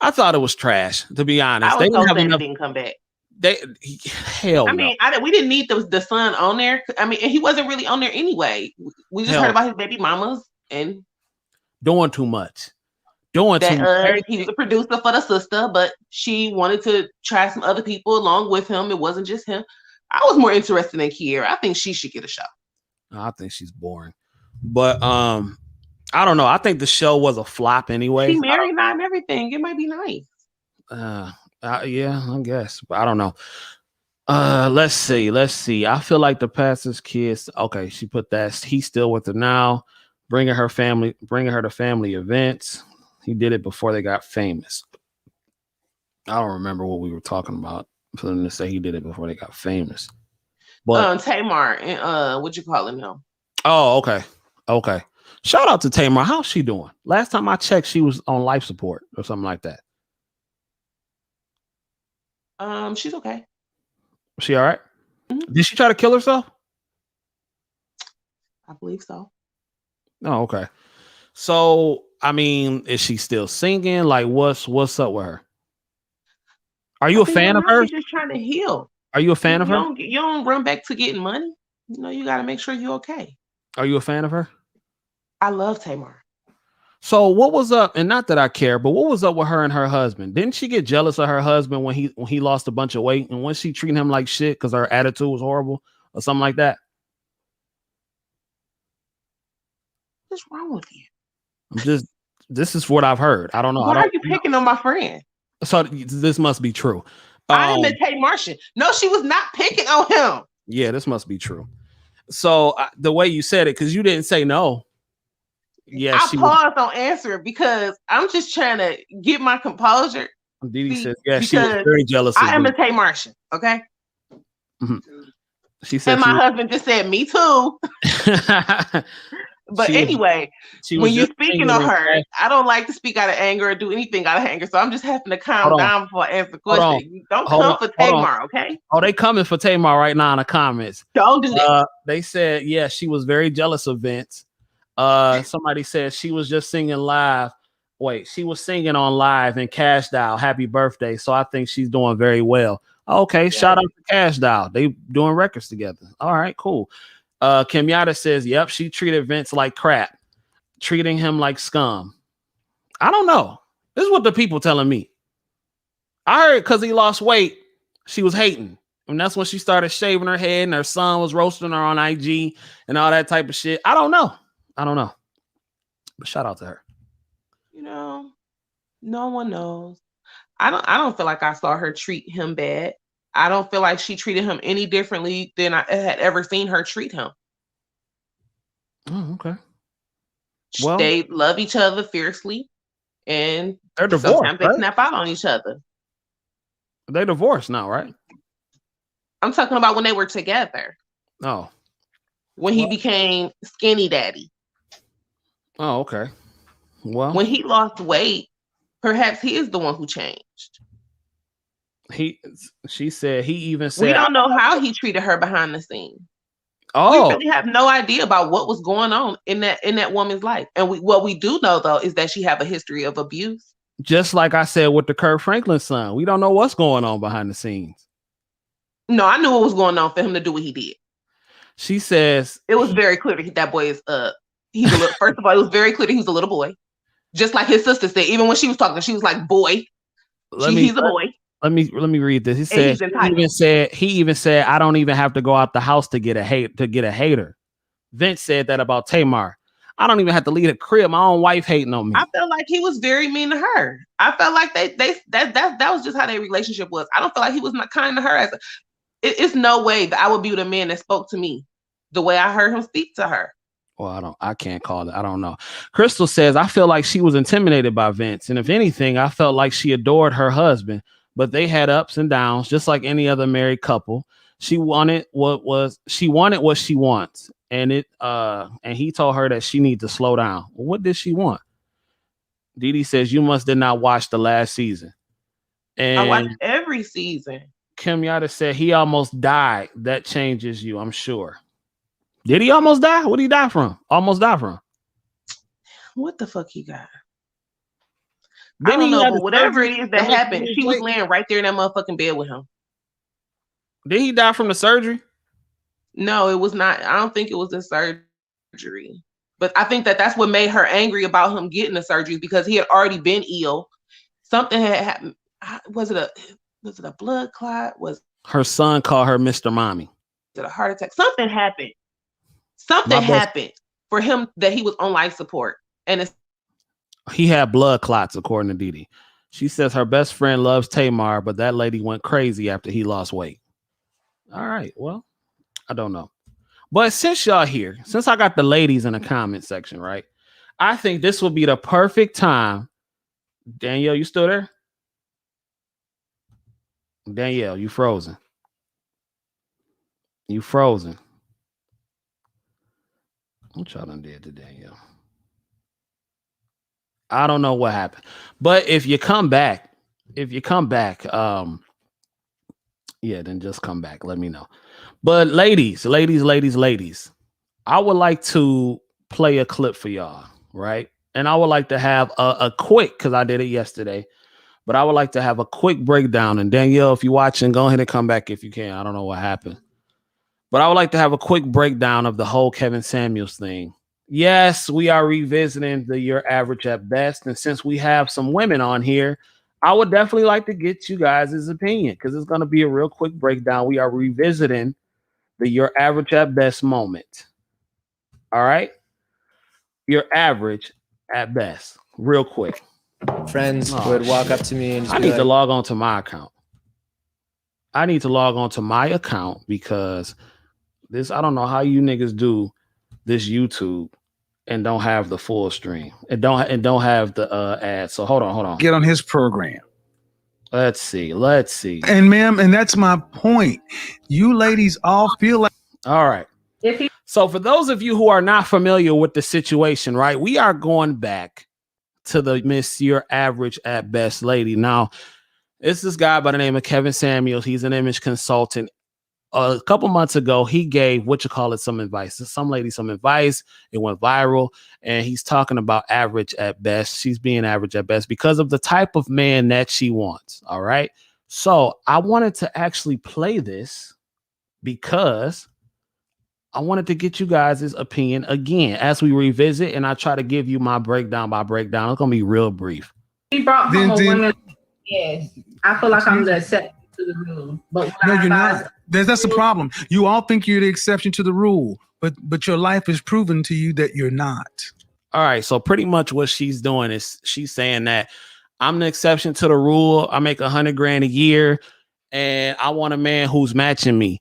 I thought it was trash, to be honest.
They didn't come back.
Hell no.
I mean, we didn't need the son on there. I mean, he wasn't really on there anyway. We just heard about his baby mamas and
doing too much. He was
a producer for the sister, but she wanted to try some other people along with him. It wasn't just him. I was more interested in Kiera. I think she should get a show.
I think she's boring. But I don't know. I think the show was a flop anyway.
She married now and everything. It might be nice.
Yeah, I guess. But I don't know. Let's see. I feel like the pastor's kids. Okay, she put that. He's still with her now, bringing her to family events. He did it before they got famous. I don't remember what we were talking about for them to say he did it before they got famous. But
Tamar and what you calling him?
Oh, okay. Shout out to Tamar. How's she doing? Last time I checked, she was on life support or something like that.
She's okay.
She all right? Did she try to kill herself?
I believe so.
Oh, okay. So, I mean, is she still singing? Like, what's up with her? Are you
I
a
think
fan
right
of
now
her?
she's just trying to heal.
Are you a fan
You,
of
you
her?
don't you don't run back to getting money. You know, you got to make sure you're okay.
Are you a fan of her?
I love Tamar.
So what was up? And not that I care, but what was up with her and her husband? Didn't she get jealous of her husband when he lost a bunch of weight, and when she treating him like shit because her attitude was horrible or something like that?
What's wrong with you?
I'm just this is what I've heard. I don't know. I
Why are
don't
you picking on my friend?
so this must be true.
I am a Tamartian. No, she was not picking on him.
Yeah, this must be true. So the way you said it, because you didn't say no. Yeah,
I paused on answering because I'm just trying to get my composure.
Didi says, yeah, she was very jealous.
I am a Tamartian, okay?
Mm-hmm. She said,
and my husband just said, me too. But anyway, when you're speaking on her, I don't like to speak out of anger or do anything out of anger. So I'm just having to calm down before I answer the question. Don't come for Tamar, okay?
Oh, they coming for Tamar right now in the comments.
Don't do that.
They said, yeah, she was very jealous of Vince. Somebody said she was just singing live. Wait, she was singing on live and cashed out happy birthday. So I think she's doing very well. Okay, yeah. Shout out to Cash Doll. They doing records together. All right, cool. Kenyatta says, yep, she treated Vince like crap, treating him like scum. I don't know. This is what the people telling me. I heard because he lost weight, she was hating. And that's when she started shaving her head and her son was roasting her on IG and all that type of shit. I don't know. But shout out to her.
You know, no one knows. I don't feel like I saw her treat him bad. I don't feel like she treated him any differently than I had ever seen her treat him.
Oh, okay. Well,
they love each other fiercely, and
they're divorced.
Sometimes they snap out on each other.
They're divorced now, right?
I'm talking about when they were together.
Oh.
When he became skinny daddy.
Oh, okay. Well,
when he lost weight, perhaps he is the one who changed.
She said he even said
we don't know how he treated her behind the scenes.
Oh,
we really have no idea about what was going on in that woman's life. And what we do know though is that she have a history of abuse.
Just like I said with the Kirk Franklin son, we don't know what's going on behind the scenes.
No, I knew what was going on for him to do what he did.
She says
it was very clear that boy is he's a little. First of all, it was very clear that he was a little boy. Just like his sister said, even when she was talking, she was like, "Boy, he's a boy."
Let me read this. He said he even said I don't even have to go out the house to get a hater. Vince said that about Tamar. I don't even have to leave the crib. My own wife hating on me.
I felt like he was very mean to her. I felt like that was just how their relationship was. I don't feel like he was not kind to her. It's no way that I would be with a man that spoke to me the way I heard him speak to her.
Well, I can't call it. I don't know. Crystal says, I feel like she was intimidated by Vince. And if anything, I felt like she adored her husband, but they had ups and downs, just like any other married couple. She wanted what she wants. And he told her that she needs to slow down. Well, what did she want? Didi says, you did not watch the last season. And
I watched every season.
Kim Yada said he almost died. That changes you, I'm sure. Did he almost die? What did he die from? Almost die from?
What the fuck he got? I don't know, but whatever it is that happened, she was laying right there in that motherfucking bed with him.
Did he die from the surgery?
No, it was not. I don't think it was the surgery. But I think that's what made her angry about him getting the surgery, because he had already been ill. Something had happened. Was it a blood clot? Was
her son called her Mr. Mommy?
Was it a heart attack? Something happened. Something happened for him that he was on life support. And
he had blood clots, according to Didi. She says her best friend loves Tamar, but that lady went crazy after he lost weight. All right. Well, I don't know. But since y'all here, since I got the ladies in the comment section, right? I think this will be the perfect time. Danielle, you still there? Danielle, you frozen. You frozen. What y'all done did to Danielle? I don't know what happened. But if you come back, Yeah, then just come back. Let me know. But ladies, I would like to play a clip for y'all, right? And I would like to have a quick, because I did it yesterday, but I would like to have a quick breakdown. And Danielle, if you're watching, go ahead and come back if you can. I don't know what happened. But I would like to have a quick breakdown of the whole Kevin Samuels thing. Yes, we are revisiting the Your Average at Best. And since we have some women on here, I would definitely like to get you guys' opinion because it's going to be a real quick breakdown. We are revisiting the Your Average at Best moment. All right? Your average at best. Real quick.
Friends would walk up to me and just
I need to log on to my account. I need to log on to my account because this, I don't know how you niggas do this YouTube and don't have the full stream. And don't have the ad. So hold on.
Get on his program.
Let's see.
And ma'am, and that's my point. You ladies all feel like
all right. So for those of you who are not familiar with the situation, right? We are going back to the Miss Your Average at Best lady. Now, it's this guy by the name of Kevin Samuels. He's an image consultant. A couple months ago, he gave some advice. Some lady some advice. It went viral, and he's talking about average at best. She's being average at best because of the type of man that she wants. All right. So I wanted to actually play this because I wanted to get you guys' opinion again as we revisit, and I try to give you my breakdown by breakdown. It's gonna be real brief.
He brought home a woman. Yes, I feel like I'm the exception to the rule, but
no, you're not. That's the problem. You all think you're the exception to the rule, but your life is proven to you that you're not.
All right, so pretty much what she's doing is she's saying that I'm the exception to the rule. I make $100,000 a year, and I want a man who's matching me.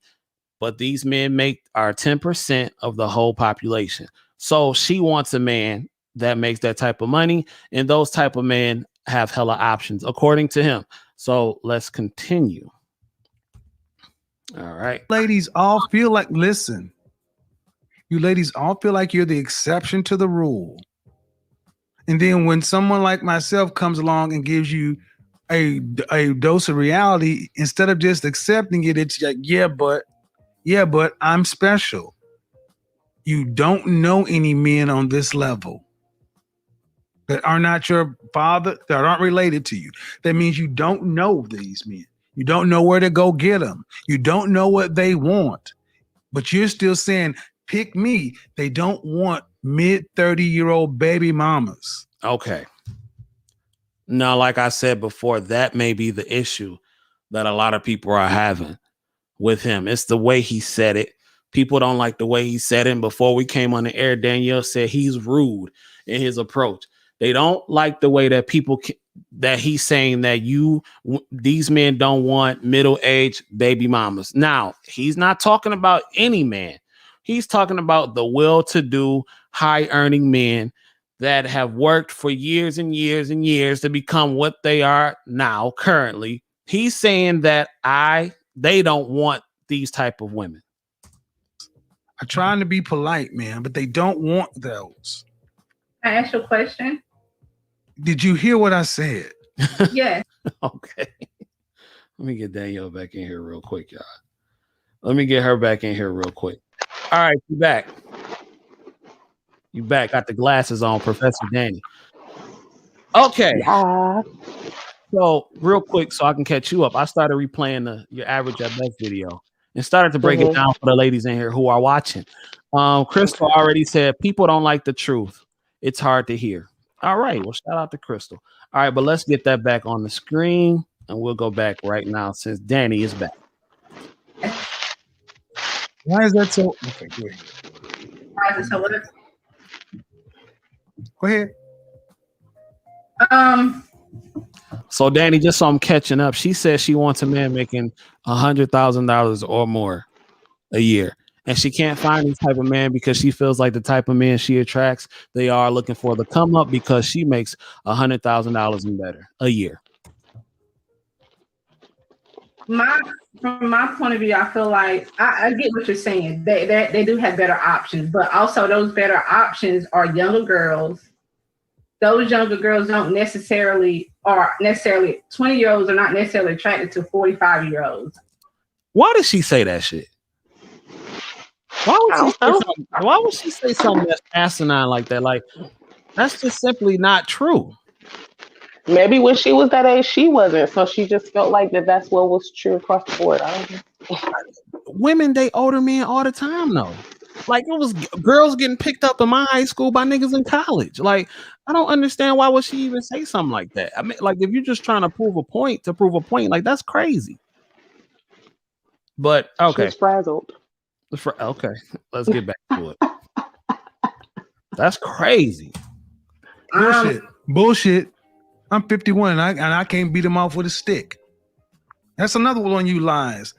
But these men are 10% of the whole population. So she wants a man that makes that type of money, and those type of men have hella options, according to him. So let's continue. All right.
Ladies all feel like, listen, you ladies all feel like you're the exception to the rule. And then when someone like myself comes along and gives you a dose of reality, instead of just accepting it, it's like, yeah, but I'm special. You don't know any men on this level that are not your father, that aren't related to you. That means you don't know these men. You don't know where to go get them. You don't know what they want. But you're still saying, pick me. They don't want mid-30-year-old baby mamas.
Okay. Now, like I said before, that may be the issue that a lot of people are having with him. It's the way he said it. People don't like the way he said it. And before we came on the air, Danielle said he's rude in his approach. They don't like the way that that he's saying that these men don't want middle-aged baby mamas. Now, he's not talking about any man. He's talking about the well-to-do, high-earning men that have worked for years and years and years to become what they are now currently. He's saying that they don't want these type of women.
I'm trying to be polite, man, but they don't want those.
Can I ask you a question?
Did you hear what I said?
Yes.
Okay. Let me get Danielle back in here real quick, y'all. Let me get her back in here real quick. All right, you back. You back. Got the glasses on, Professor Danny. Okay. So real quick, so I can catch you up. I started replaying Your Average at Best video and started to break it down for the ladies in here who are watching. Crystal already said people don't like the truth. It's hard to hear. All right. Well, shout out to Crystal. All right, but let's get that back on the screen and we'll go back right now since Danny is back.
Why is that so? Okay, go ahead.
Why is it so what?
Go ahead.
So Danny, just so I'm catching up, she says she wants a man making $100,000 or more a year. And she can't find this type of man because she feels like the type of man she attracts, they are looking for the come up because she makes $100,000 and better a year.
From my point of view, I feel like I get what you're saying. They do have better options, but also those better options are younger girls. Those younger girls don't necessarily 20-year-olds are not necessarily attracted to 45-year-olds.
Why did she say that shit? Why would she say something that's asinine like that? Like, that's just simply not true.
Maybe when she was that age, she wasn't. So she just felt like that's what was true across the board. I don't know.
Women date older men all the time, though. Like, it was girls getting picked up in my high school by niggas in college. Like, I don't understand why would she even say something like that. I mean, like, if you're just trying to prove a point, like, that's crazy. But okay,
she's frazzled.
Okay, let's get back to it. That's crazy.
Bullshit. I'm 51 and I can't beat him off with a stick. That's another one you lies.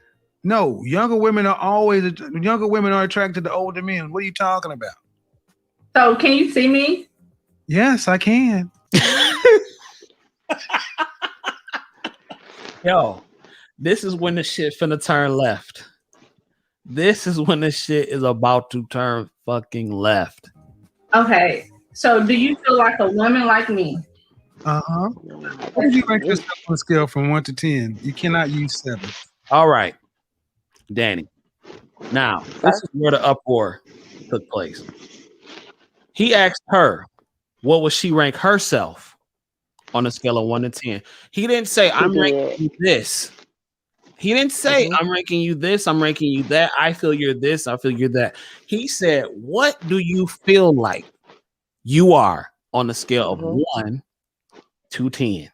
No, younger women are attracted to older men. What are you talking about?
So can you see me?
Yes, I can.
Yo, this is when the shit finna turn left. This is when the shit is about to turn fucking left.
Okay. So do you feel like a woman like me?
Uh-huh. What would you rank yourself on a scale from 1 to 10? You cannot use 7.
All right, Danny. Now, this is where the uproar took place. He asked her, what would she rank herself on a scale of 1 to 10? He didn't say, I'm ranking you this. He didn't say, I'm ranking you this, I'm ranking you that. I feel you're this, I feel you're that. He said, what do you feel like you are on a scale of 1 to 10?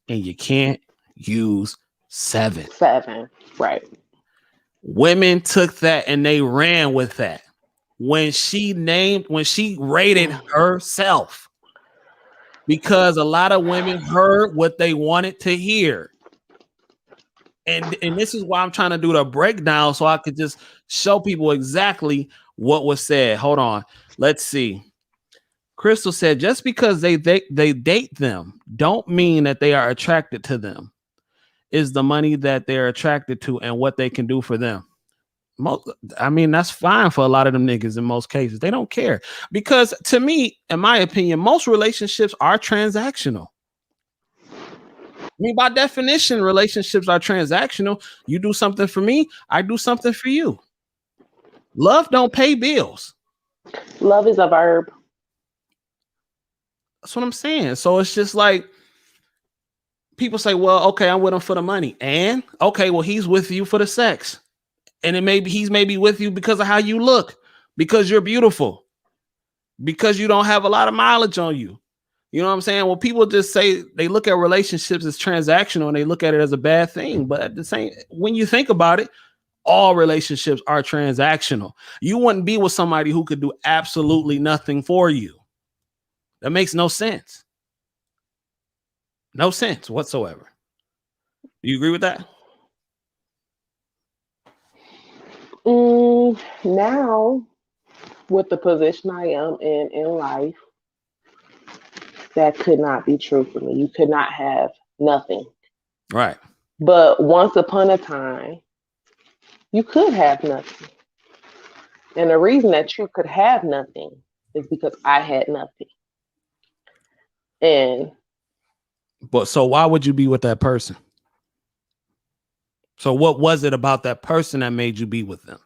And you can't use 7.
7, right.
Women took that and they ran with that. When she rated herself, because a lot of women heard what they wanted to hear. And this is why I'm trying to do the breakdown so I could just show people exactly what was said. Hold on. Let's see. Crystal said, just because they date them don't mean that they are attracted to them. Is the money that they're attracted to and what they can do for them. I mean, that's fine for a lot of them niggas in most cases. They don't care. Because to me, in my opinion, most relationships are transactional. I mean, by definition, relationships are transactional. You do something for me, I do something for you. Love don't pay bills.
Love is a verb.
That's what I'm saying. So it's just like people say, well, okay, I'm with him for the money. And okay, well, he's with you for the sex. And he's maybe with you because of how you look, because you're beautiful, because you don't have a lot of mileage on you. You know what I'm saying? Well, people just say they look at relationships as transactional and they look at it as a bad thing. But at the same, when you think about it, all relationships are transactional. You wouldn't be with somebody who could do absolutely nothing for you. That makes no sense. No sense whatsoever. Do you agree with that?
Now, with the position I am in life, that could not be true for me. You could not have nothing.
Right.
But once upon a time, you could have nothing. And the reason that you could have nothing is because I had nothing.
But so why would you be with that person? So what was it about that person that made you be with them?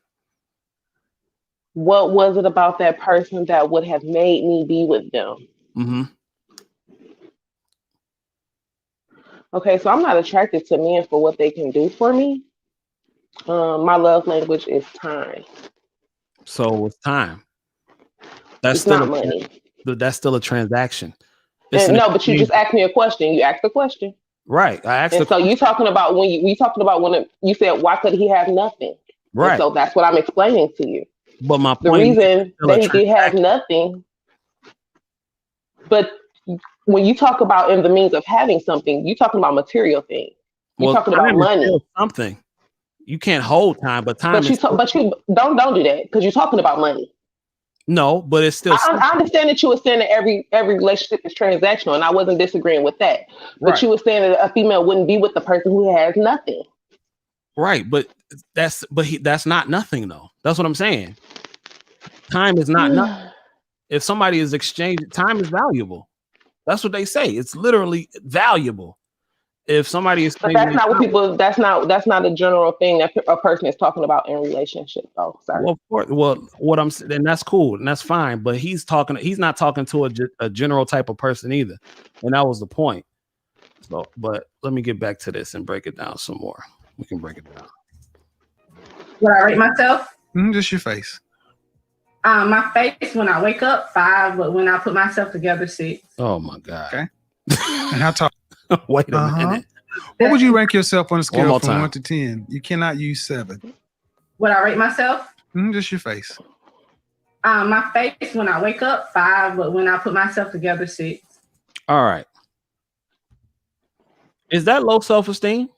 What was it about that person that would have made me be with them?
Mm-hmm.
Okay, so I'm not attracted to men for what they can do for me. My love language is time.
So it's time. That's
it's
still
not money.
That's still a transaction.
No, but you just asked me a question. You asked a question.
Right. I asked.
And so you talking about when you said why could he have nothing?
Right.
And so that's what I'm explaining to you.
But my
the
point
reason that he could have nothing, but when you talk about in the means of having something, you're talking about material things. You're talking about money.
Something. You can't hold time, but time.
But you don't do that because you're talking about money.
No, but it's still.
I understand that you were saying that every relationship is transactional, and I wasn't disagreeing with that. But you were saying that a female wouldn't be with the person who has nothing.
Right, but that's not nothing though. That's what I'm saying. Time is not nothing. If somebody is exchanging, time is valuable. That's what they say. It's literally valuable. if somebody is
But
claiming
that's not what people. That's not a general thing that a person is talking about in relationships, though, sir.
well, of course, well, what I'm saying, and that's cool and that's fine, but he's not talking to a general type of person either, and that was the point. So, but let me get back to this and break it down some more. We can break it down.
Would I rate myself?
Just your face.
My face when I wake up 5, but when I put myself together 6.
Oh my God.
Okay. And how tall?
Wait a minute.
What would you rank yourself on a scale from
time.
1 to 10? You cannot use 7.
Would I rate myself?
Just your face.
My face when I wake up 5, but when I put myself together 6.
All right. Is that low self-esteem?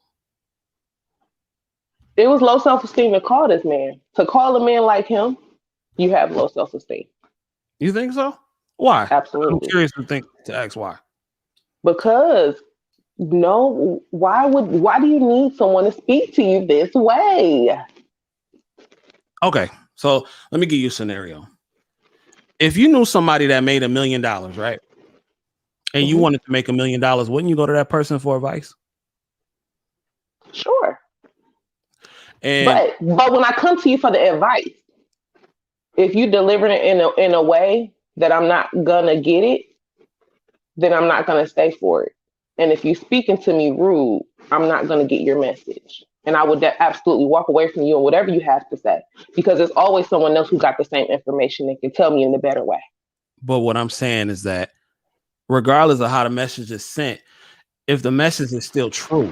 It was low self-esteem to call this man. To call a man like him, you have low self-esteem.
You think so? Why?
Absolutely.
I'm curious to ask why.
Because why do you need someone to speak to you this way?
Okay, so let me give you a scenario. If you knew somebody that made $1 million, right? And you wanted to make $1 million, wouldn't you go to that person for advice?
Sure.
And
but when I come to you for the advice, if you deliver it in a way that I'm not gonna get it, then I'm not gonna stay for it. And if you're speaking to me rude, I'm not gonna get your message. And I would absolutely walk away from you and whatever you have to say, because there's always someone else who got the same information that can tell me in a better way.
But what I'm saying is that regardless of how the message is sent, if the message is still true,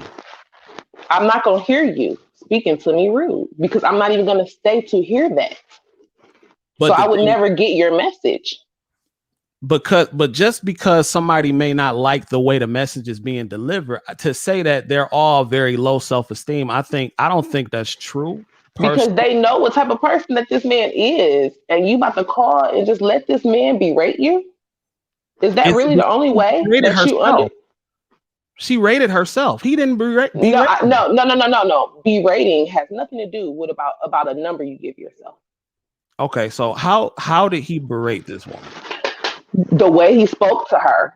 I'm not gonna hear you speaking to me rude, because I'm not even gonna stay to hear that.
but
so I would never get your message.
But just because somebody may not like the way the message is being delivered, to say that they're all very low self-esteem, I don't think that's true.
Because they know what type of person that this man is, and you about to call and just let this man berate you? Is that really the only way that you
She rated herself. He didn't berate.
No. Berating has nothing to do with about a number you give yourself.
Okay, so how did he berate this woman?
The way he spoke to her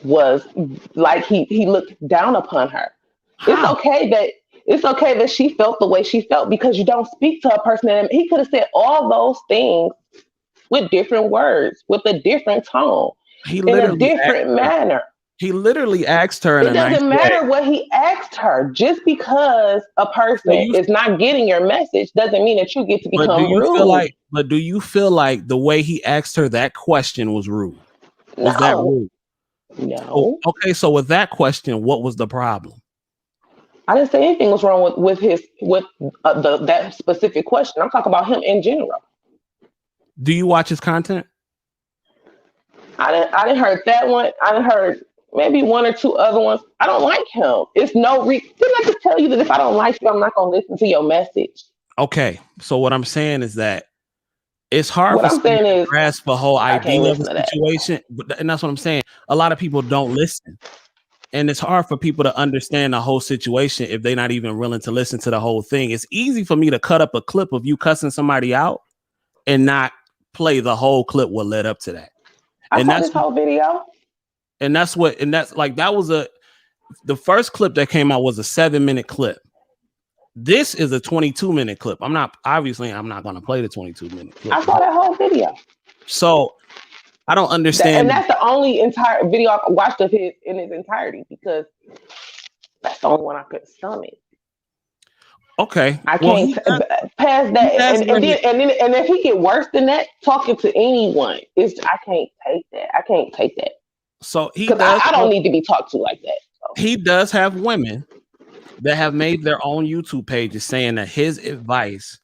was like he looked down upon her.
How?
It's okay that she felt the way she felt, because you don't speak to a person. And he could have said all those things with different words, with a different tone, in a different manner.
He literally asked her in
It doesn't matter what he asked her. Just because a person is not getting your message doesn't mean that you get to become rude.
But do you feel like the way he asked her that question was rude? Was that rude?
No.
Okay, so with that question, what was the problem?
I didn't say anything was wrong with that specific question. I'm talking about him in general.
Do you watch his content?
I didn't heard that one. I didn't heard maybe 1 or 2 other ones. I don't like him. It's no reason. Didn't I just tell you that if I don't like you, I'm not going to listen to your message?
Okay, so what I'm saying is that it's hard for someone to grasp the whole idea of the situation, and that's what I'm saying. A lot of people don't listen, and it's hard for people to understand the whole situation if they're not even willing to listen to the whole thing. It's easy for me to cut up a clip of you cussing somebody out and not play the whole clip what led up to that.
And that's this whole video.
And that's the first clip that came out was a 7-minute clip. This is a 22-minute clip. I'm not going to play the 22-minute clip.
I saw that whole video.
So I don't understand.
And that's the only entire video I watched of his in its entirety, because that's the only one I could stomach.
Okay.
I can't pass that. And if he get worse than that, talking to anyone, I can't take that. I can't take that.
So
I don't need to be talked to like that. So.
He does have women that have made their own YouTube pages saying that his advice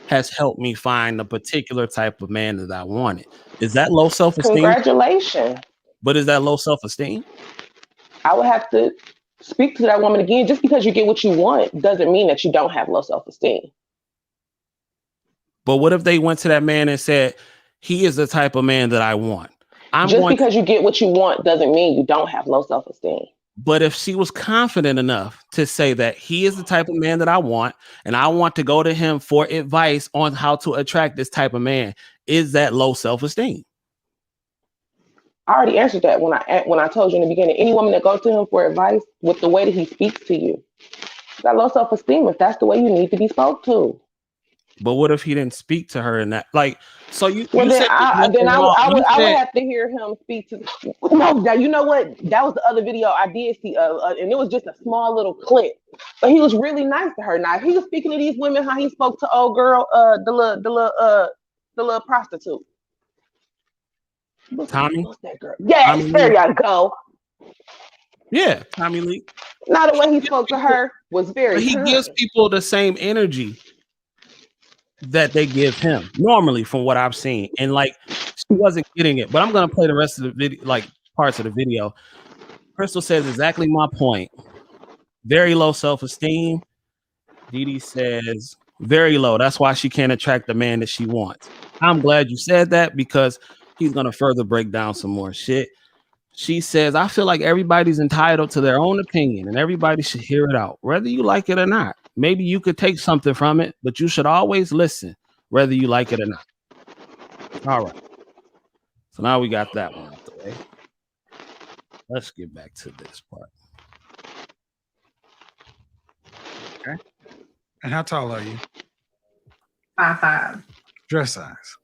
has helped me find a particular type of man that I wanted. Is that low self-esteem?
Congratulations.
But is that low self-esteem?
I would have to speak to that woman again. Just because you get what you want doesn't mean that you don't have low self-esteem.
But what if they went to that man and said, he is the type of man that I want?
Because you get what you want doesn't mean you don't have low self-esteem.
But if she was confident enough to say that he is the type of man that I want, and I want to go to him for advice on how to attract this type of man, is that low self-esteem?
I already answered that when I told you in the beginning. Any woman that goes to him for advice with the way that he speaks to you, you got low self-esteem if that's the way you need to be spoke to.
But what if he didn't speak to her in that? Like, so you
Well,
said
I would have to hear him speak to. No, now you know what? That was the other video I did see, and it was just a small little clip. But he was really nice to her. Now, if he was speaking to these women, how he spoke to old girl, the little prostitute.
Tommy.
What's that girl? Yes, there you go.
Yeah, Tommy Lee.
Now the way he spoke to her was very.
He gives people the same energy that they give him normally, from what I've seen, and like she wasn't getting it. But I'm gonna play the rest of the video, like parts of the video. Crystal says exactly my point. Very low self-esteem. Didi says very low. That's why she can't attract the man that she wants. I'm glad you said that because he's gonna further break down some more shit. She says, I feel like everybody's entitled to their own opinion and everybody should hear it out, whether you like it or not. Maybe you could take something from it, but you should always listen, whether you like it or not. All right. So now we got that one out the way. Let's get back to this part.
Okay. And how tall are you?
5'5".
Dress size.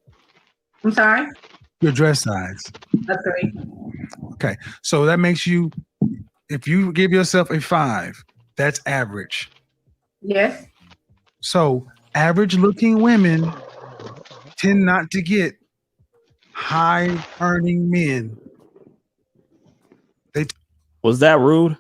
I'm sorry?
Your dress size.
A 3.
Okay. So that makes you, if you give yourself a 5, that's average.
Yes.
So average looking women tend not to get high earning men.
Was that rude?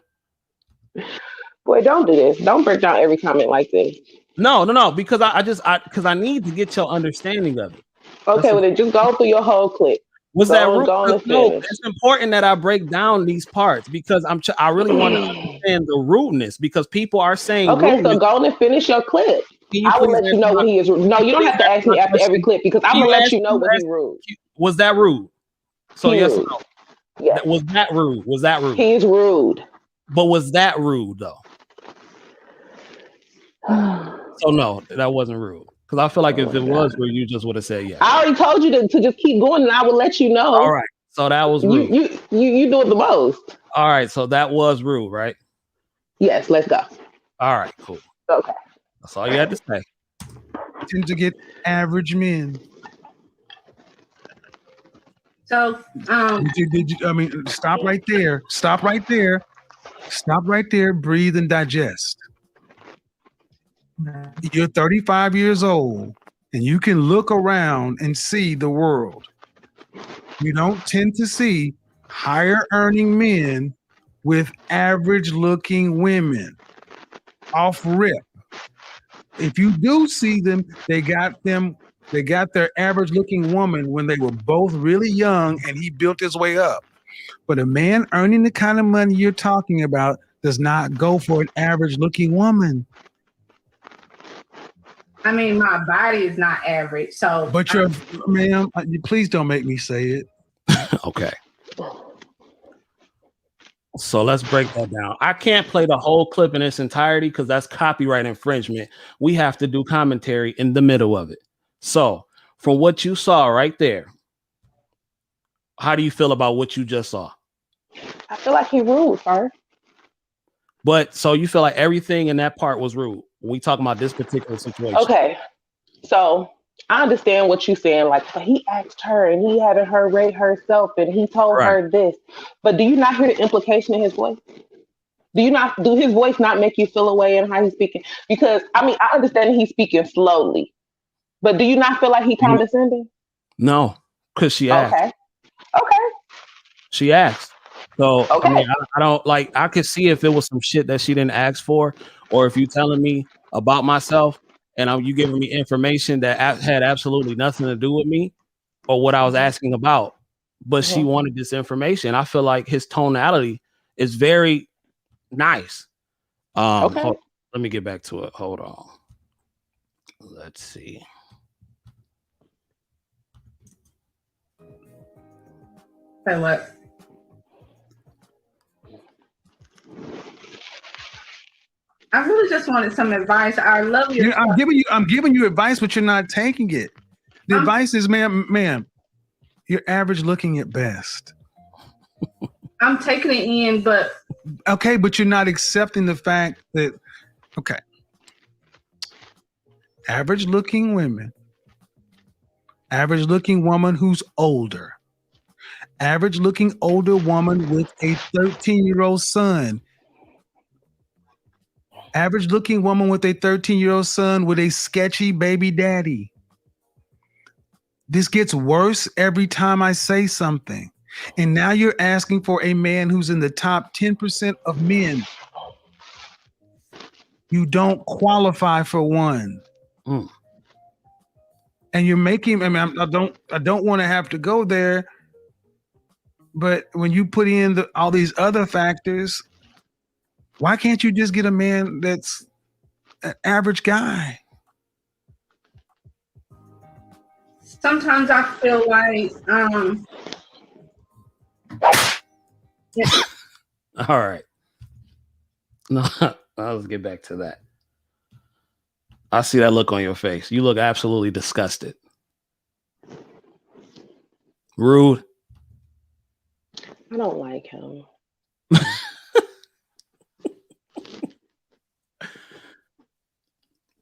Boy, don't do this. Don't break down every comment like this.
No, because I need to get your understanding of it.
Okay, well then just go through your whole clip.
Was that rude?
No,
it's important that I break down these parts because I really want to understand the rudeness because people are saying.
Okay,
rudeness.
so go on and finish your clip. I will let you know when he is rude. No, you don't have to ask me after every clip because I'm gonna let you know when he's rude.
Was that rude? So yes or no?
Yes.
Was that rude? Was that rude?
He's rude.
But was that rude though? So no, that wasn't rude. Because I feel like if it was rude, you just would have said yes.
I already told you to just keep going, and I will let you know.
All right. So that was rude.
You do it the most.
All right. So that was rude, right?
Yes. Let's go.
All right. Cool.
Okay.
That's all you had to say.
Tend to get average men.
So,
did you? I mean, stop right there. Stop right there. Stop right there. Breathe and digest. You're 35 years old, and you can look around and see the world. You don't tend to see higher earning men with average looking women. Off rip. If you do see them, they got their average looking woman when they were both really young and he built his way up. But a man earning the kind of money you're talking about does not go for an average looking woman.
I mean, my body is not average, so.
But ma'am, please don't make me say it.
Okay. So let's break that down. I can't play the whole clip in its entirety because that's copyright infringement. We have to do commentary in the middle of it. So from what you saw right there, how do you feel about what you just saw?
I feel like he rude, sir.
But so you feel like everything in that part was rude. We talking about this particular situation.
Okay. So I understand what you're saying. Like he asked her and he had her rate herself and he told her this. But do you not hear the implication in his voice? Do his voice not make you feel a way in how he's speaking? Because I mean, I understand he's speaking slowly, but do you not feel like he condescending?
No, because she asked.
Okay.
She asked. So I mean, I don't like. I could see if it was some shit that she didn't ask for, or if you telling me about myself and you giving me information that had absolutely nothing to do with me or what I was asking about. But she wanted this information. I feel like his tonality is very nice. Let me get back to it. Hold on. Let's see.
Say what? I really just wanted some advice. I love your.
I'm giving you advice, but you're not taking it. The advice is, ma'am, you're average looking at best.
I'm taking it in, but
Okay, but you're not accepting the fact that average looking women, average looking woman who's older, average looking older woman with a 13-year-old son, average looking woman with a 13-year-old son with a sketchy baby daddy. This gets worse every time I say something. And now you're asking for a man who's in the top 10% of men. You don't qualify for one.
Mm.
And you're making, I mean, I don't want to have to go there, but when you put in all these other factors, why can't you just get a man that's an average guy?
sometimes I feel like
All right. No, let's get back to that. I see that look on your face. You look absolutely disgusted. Rude.
I don't like him.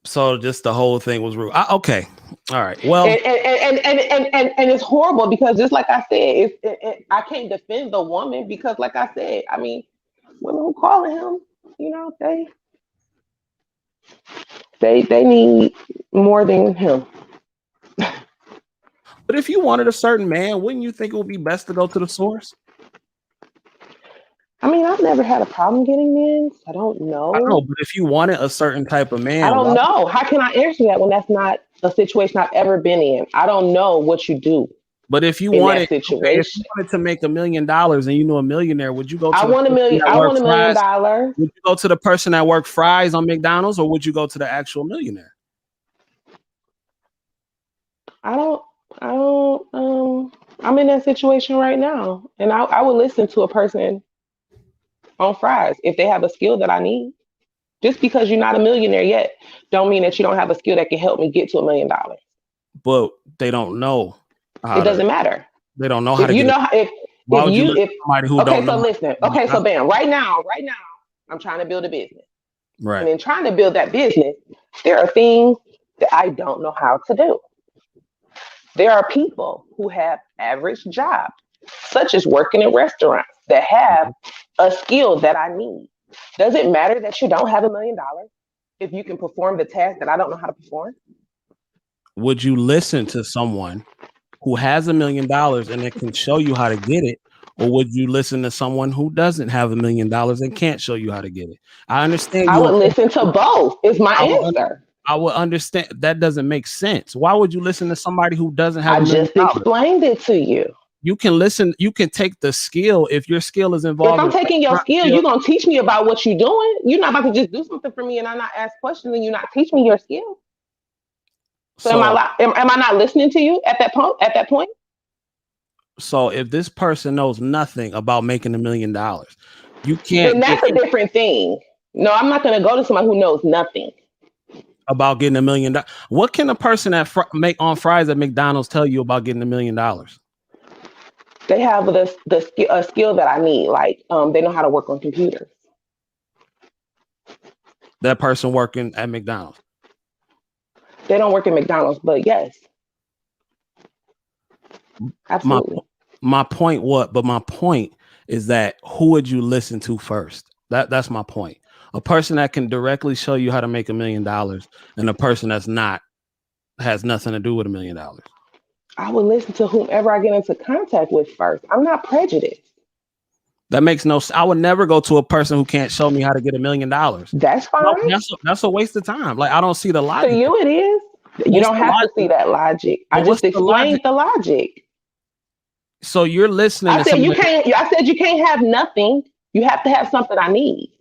So just the whole thing was rude. Okay. All right. Well,
And it's horrible because just like I said, I can't defend the woman because like I said, I mean, women who calling him, you know, they need more than him.
but if you wanted a certain man, wouldn't you think it would be best to go to the source?
I mean, I've never had a problem getting men. So I don't know.
I know, but if you wanted a certain type of man,
I don't know. How can I answer that when that's not a situation I've ever been in? I don't know what you do.
But if you
in
wanted,
that situation,
if you wanted to make $1 million and you knew a millionaire, would you go to
I want $1 million.
Would you go to the person that worked fries on McDonald's, or would you go to the actual millionaire?
I'm in that situation right now, and I would listen to a person on fries if they have a skill that I need. Just because you're not a millionaire yet, don't mean that you don't have a skill that can help me get to $1 million.
But they don't know.
It doesn't matter.
They don't know how to.
You know if
somebody who don't know.
Listen. Okay, so bam, right now, I'm trying to build a business.
Right.
And in trying to build that business, there are things that I don't know how to do. There are people who have average jobs, such as working in restaurants, that have a skill that I need. Does it matter that you don't have $1 million if you can perform the task that I don't know how to perform?
Would you listen to someone who has $1 million and it can show you how to get it? Or would you listen to someone who doesn't have $1 million and can't show you how to get it? I understand.
I would listen to both is my answer.
I would understand. That doesn't make sense. Why would you listen to somebody who doesn't have
$1 million? I just explained it to you.
You can listen. You can take the skill. If your skill is involved.
If I'm taking your skill, you're going to teach me about what you're doing. You're not about to just do something for me and I not ask questions and you not teach me your skill. So am I not listening to you at that point?
So if this person knows nothing about making $1 million, you can't.
And that's a different thing. No, I'm not going to go to somebody who knows nothing
about getting $1 million. What can a person that make on fries at McDonald's tell you about getting $1 million?
They have a skill that I need. Like they know how to work on computers.
That person working at McDonald's.
They don't work at McDonald's, but yes. Absolutely.
My point is that who would you listen to first? That's my point. A person that can directly show you how to make $1 million and a person that's not has nothing to do with $1 million.
I would listen to whomever I get into contact with first. I'm not prejudiced.
That makes no sense. I would never go to a person who can't show me how to get $1 million.
That's fine.
No, that's a waste of time. Like I don't see the logic.
To you, it is. You don't have to see that logic. I just explained the logic.
So you're listening.
I said you can't have nothing. You have to have something I need.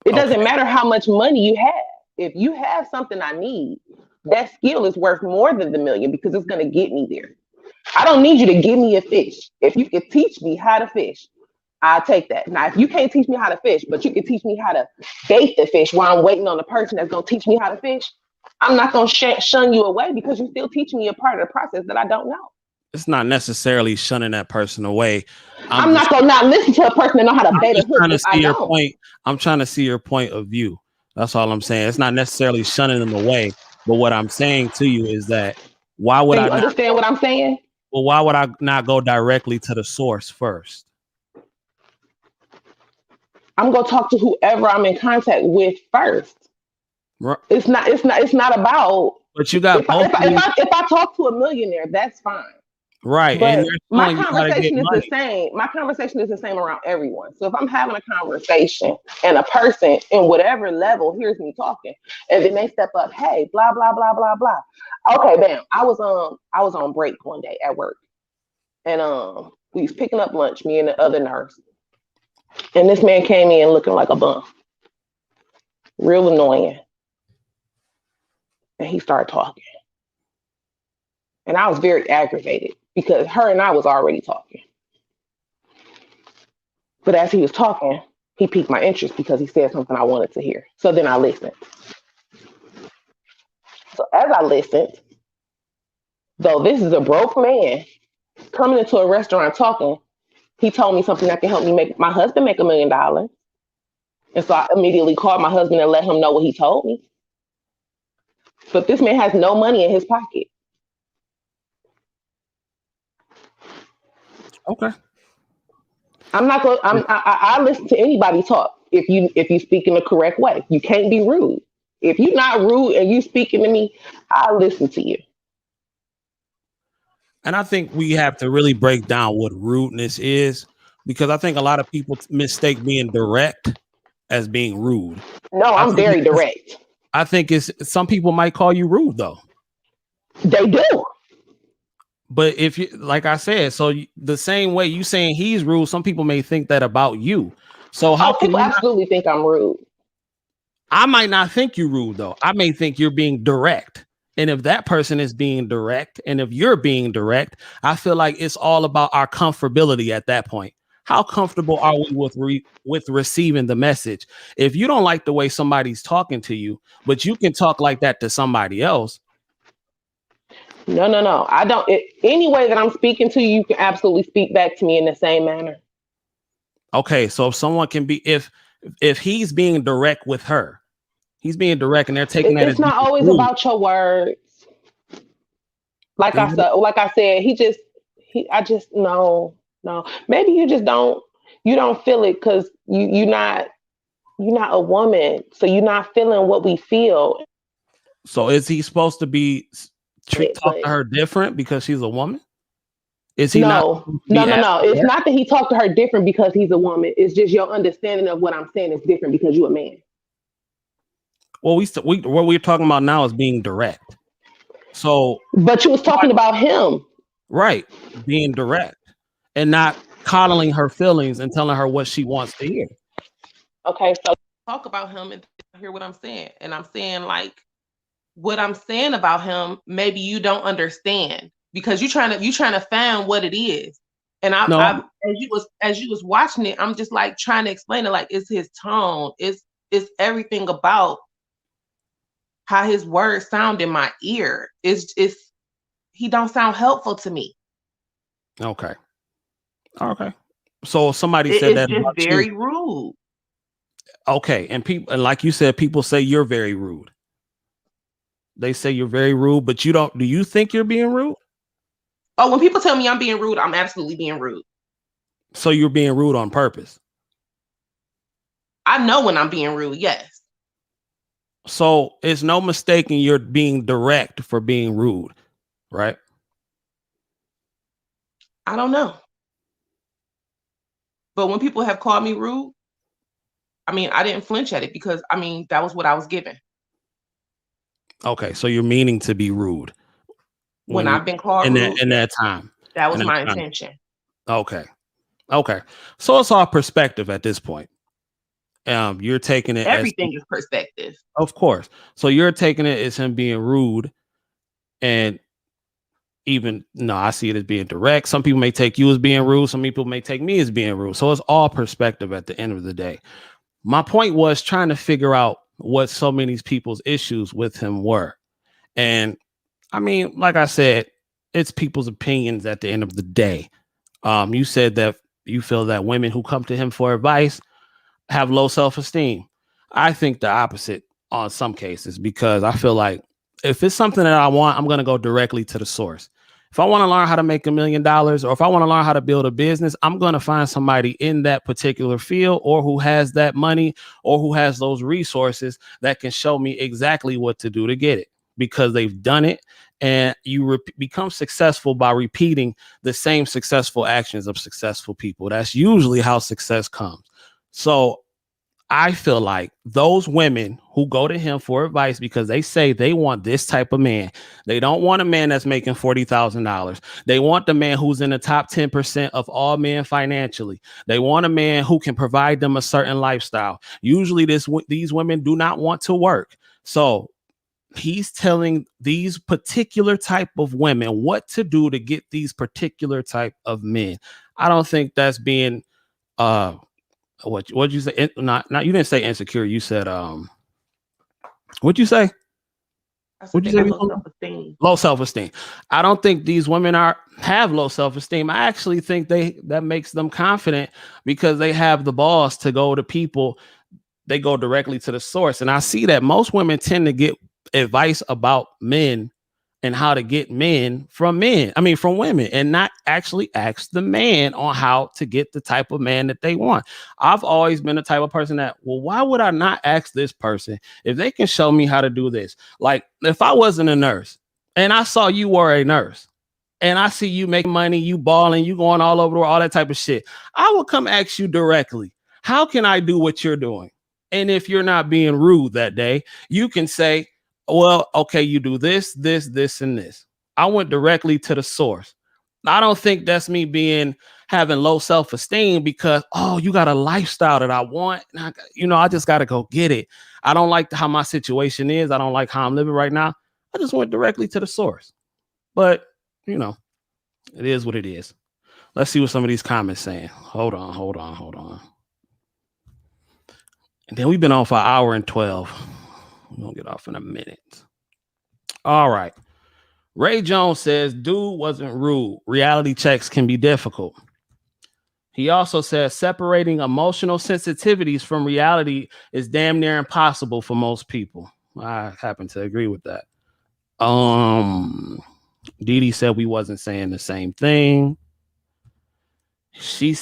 It doesn't matter how much money you have. If you have something I need, that skill is worth more than the $1 million because it's going to get me there. I don't need you to give me a fish. If you could teach me how to fish, I'll take that. Now, if you can't teach me how to fish, but you can teach me how to bait the fish while I'm waiting on the person that's going to teach me how to fish, I'm not going to shun you away because you're still teaching me a part of the process that I don't know.
it's not necessarily shunning that person away.
I'm not gonna not listen to a person that know how to bait a hook.
Trying to see your point. I'm trying to see your point of view. That's all I'm saying. It's not necessarily shunning them away, but what I'm saying to you is that why would I
understand what I'm saying?
Well, why would I not go directly to the source first?
I'm gonna talk to whoever I'm in contact with first.
Right.
It's not about.
But you got
if I talk to a millionaire, that's fine.
Right.
But
and
my conversation is the same. My conversation is the same around everyone. So if I'm having a conversation and a person in whatever level hears me talking, and then they step up, hey, blah blah blah blah blah. Okay, bam. I was on break one day at work, and we was picking up lunch, me and the other nurse, and this man came in looking like a bum, real annoying, and he started talking, and I was very aggravated. Because her and I was already talking. But as he was talking, he piqued my interest because he said something I wanted to hear. So then I listened. So as I listened, though this is a broke man coming into a restaurant talking, he told me something that can help me make my husband make $1 million. And so I immediately called my husband and let him know what he told me. But this man has no money in his pocket.
Okay.
I'm not going. I listen to anybody talk. If you speak in the correct way, you can't be rude. If you're not rude and you speaking to me, I'll listen to you.
And I think we have to really break down what rudeness is, because I think a lot of people mistake being direct as being rude.
No, I'm very direct.
I think some people might call you rude though.
They do.
But if you, like I said, so the same way you saying he's rude, some people may think that about you. So how can
people absolutely think I'm rude?
I might not think you rude though. I may think you're being direct. And if that person is being direct, and if you're being direct, I feel like it's all about our comfortability at that point. How comfortable are we with receiving the message? If you don't like the way somebody's talking to you, but you can talk like that to somebody else.
No. I don't. Any way that I'm speaking to you, you can absolutely speak back to me in the same manner.
Okay, so if someone can be, if he's being direct with her, he's being direct, and they're taking that.
It's not always about your words. Like I said, I just no. Maybe you just don't. You don't feel it because you're not a woman, so you're not feeling what we feel.
So is he supposed to be? Talk to her different because she's a woman? Is he
No. It's not that he talked to her different because he's a woman. It's just your understanding of what I'm saying is different because you're a man.
Well, what we're talking about now is being direct. So,
but you was talking about him,
right? Being direct and not coddling her feelings and telling her what she wants to hear.
Okay, so talk about him and hear what I'm saying, and I'm saying like. What I'm saying about him, maybe you don't understand because you're trying to find what it is. And I as you was watching it, I'm just like trying to explain it. Like it's his tone, it's everything about how his words sound in my ear. It's he don't sound helpful to me.
Okay. So somebody said that
it's very rude.
Okay, and like you said, people say you're very rude. They say you're very rude, but do you think you're being rude?
Oh, when people tell me I'm being rude, I'm absolutely being rude.
So you're being rude on purpose?
I know when I'm being rude, yes.
So it's no mistaking you're being direct for being rude, right?
I don't know. But when people have called me rude, I mean, I didn't flinch at it because, I mean, that was what I was given. Okay,
so you're meaning to be rude
when I've been called rude
in that time.
That was my intention.
Okay, so it's all perspective at this point. You're taking it.
Everything is perspective,
of course. So you're taking it as him being rude, and I see it as being direct. Some people may take you as being rude. Some people may take me as being rude. So it's all perspective at the end of the day. My point was trying to figure out what so many people's issues with him were. And I mean, like I said, it's people's opinions at the end of the day. You said that you feel that women who come to him for advice have low self-esteem. I think the opposite on some cases, because I feel like if it's something that I want, I'm going to go directly to the source. If I want to learn how to make $1 million, or if I want to learn how to build a business, I'm going to find somebody in that particular field, or who has that money, or who has those resources that can show me exactly what to do to get it, because they've done it. And you become successful by repeating the same successful actions of successful people. That's usually how success comes. So I feel like those women who go to him for advice because they say they want this type of man, they don't want a man that's making $40,000. They want the man who's in the top 10% of all men financially. They want a man who can provide them a certain lifestyle. Usually these women do not want to work. So he's telling these particular type of women what to do to get these particular type of men. I don't think that's being what'd you say? Not you didn't say insecure. You said what'd you say?
What'd you say? Low self-esteem.
Low self-esteem. I don't think these women have low self-esteem. I actually think that makes them confident, because they have the balls to go to people. They go directly to the source. And I see that most women tend to get advice about men and how to get men from women, and not actually ask the man on how to get the type of man that they want. I've always been the type of person that, well, why would I not ask this person if they can show me how to do this? Like, if I wasn't a nurse and I saw you were a nurse and I see you making money, you balling, you going all over the world, all that type of shit, I will come ask you directly, how can I do what you're doing? And if you're not being rude that day, you can say, well, okay, you do this, this, this, and this. I went directly to the source. I don't think that's me having low self-esteem because, oh, you got a lifestyle that I want. And I just got to go get it. I don't like how my situation is. I don't like how I'm living right now. I just went directly to the source. But, it is what it is. Let's see what some of these comments saying. Hold on. And then we've been on for 1 hour and 12. We're going to get off in a minute. All right. Ray Jones says, dude wasn't rude. Reality checks can be difficult. He also says separating emotional sensitivities from reality is damn near impossible for most people. I happen to agree with that. Dee said we wasn't saying the same thing. She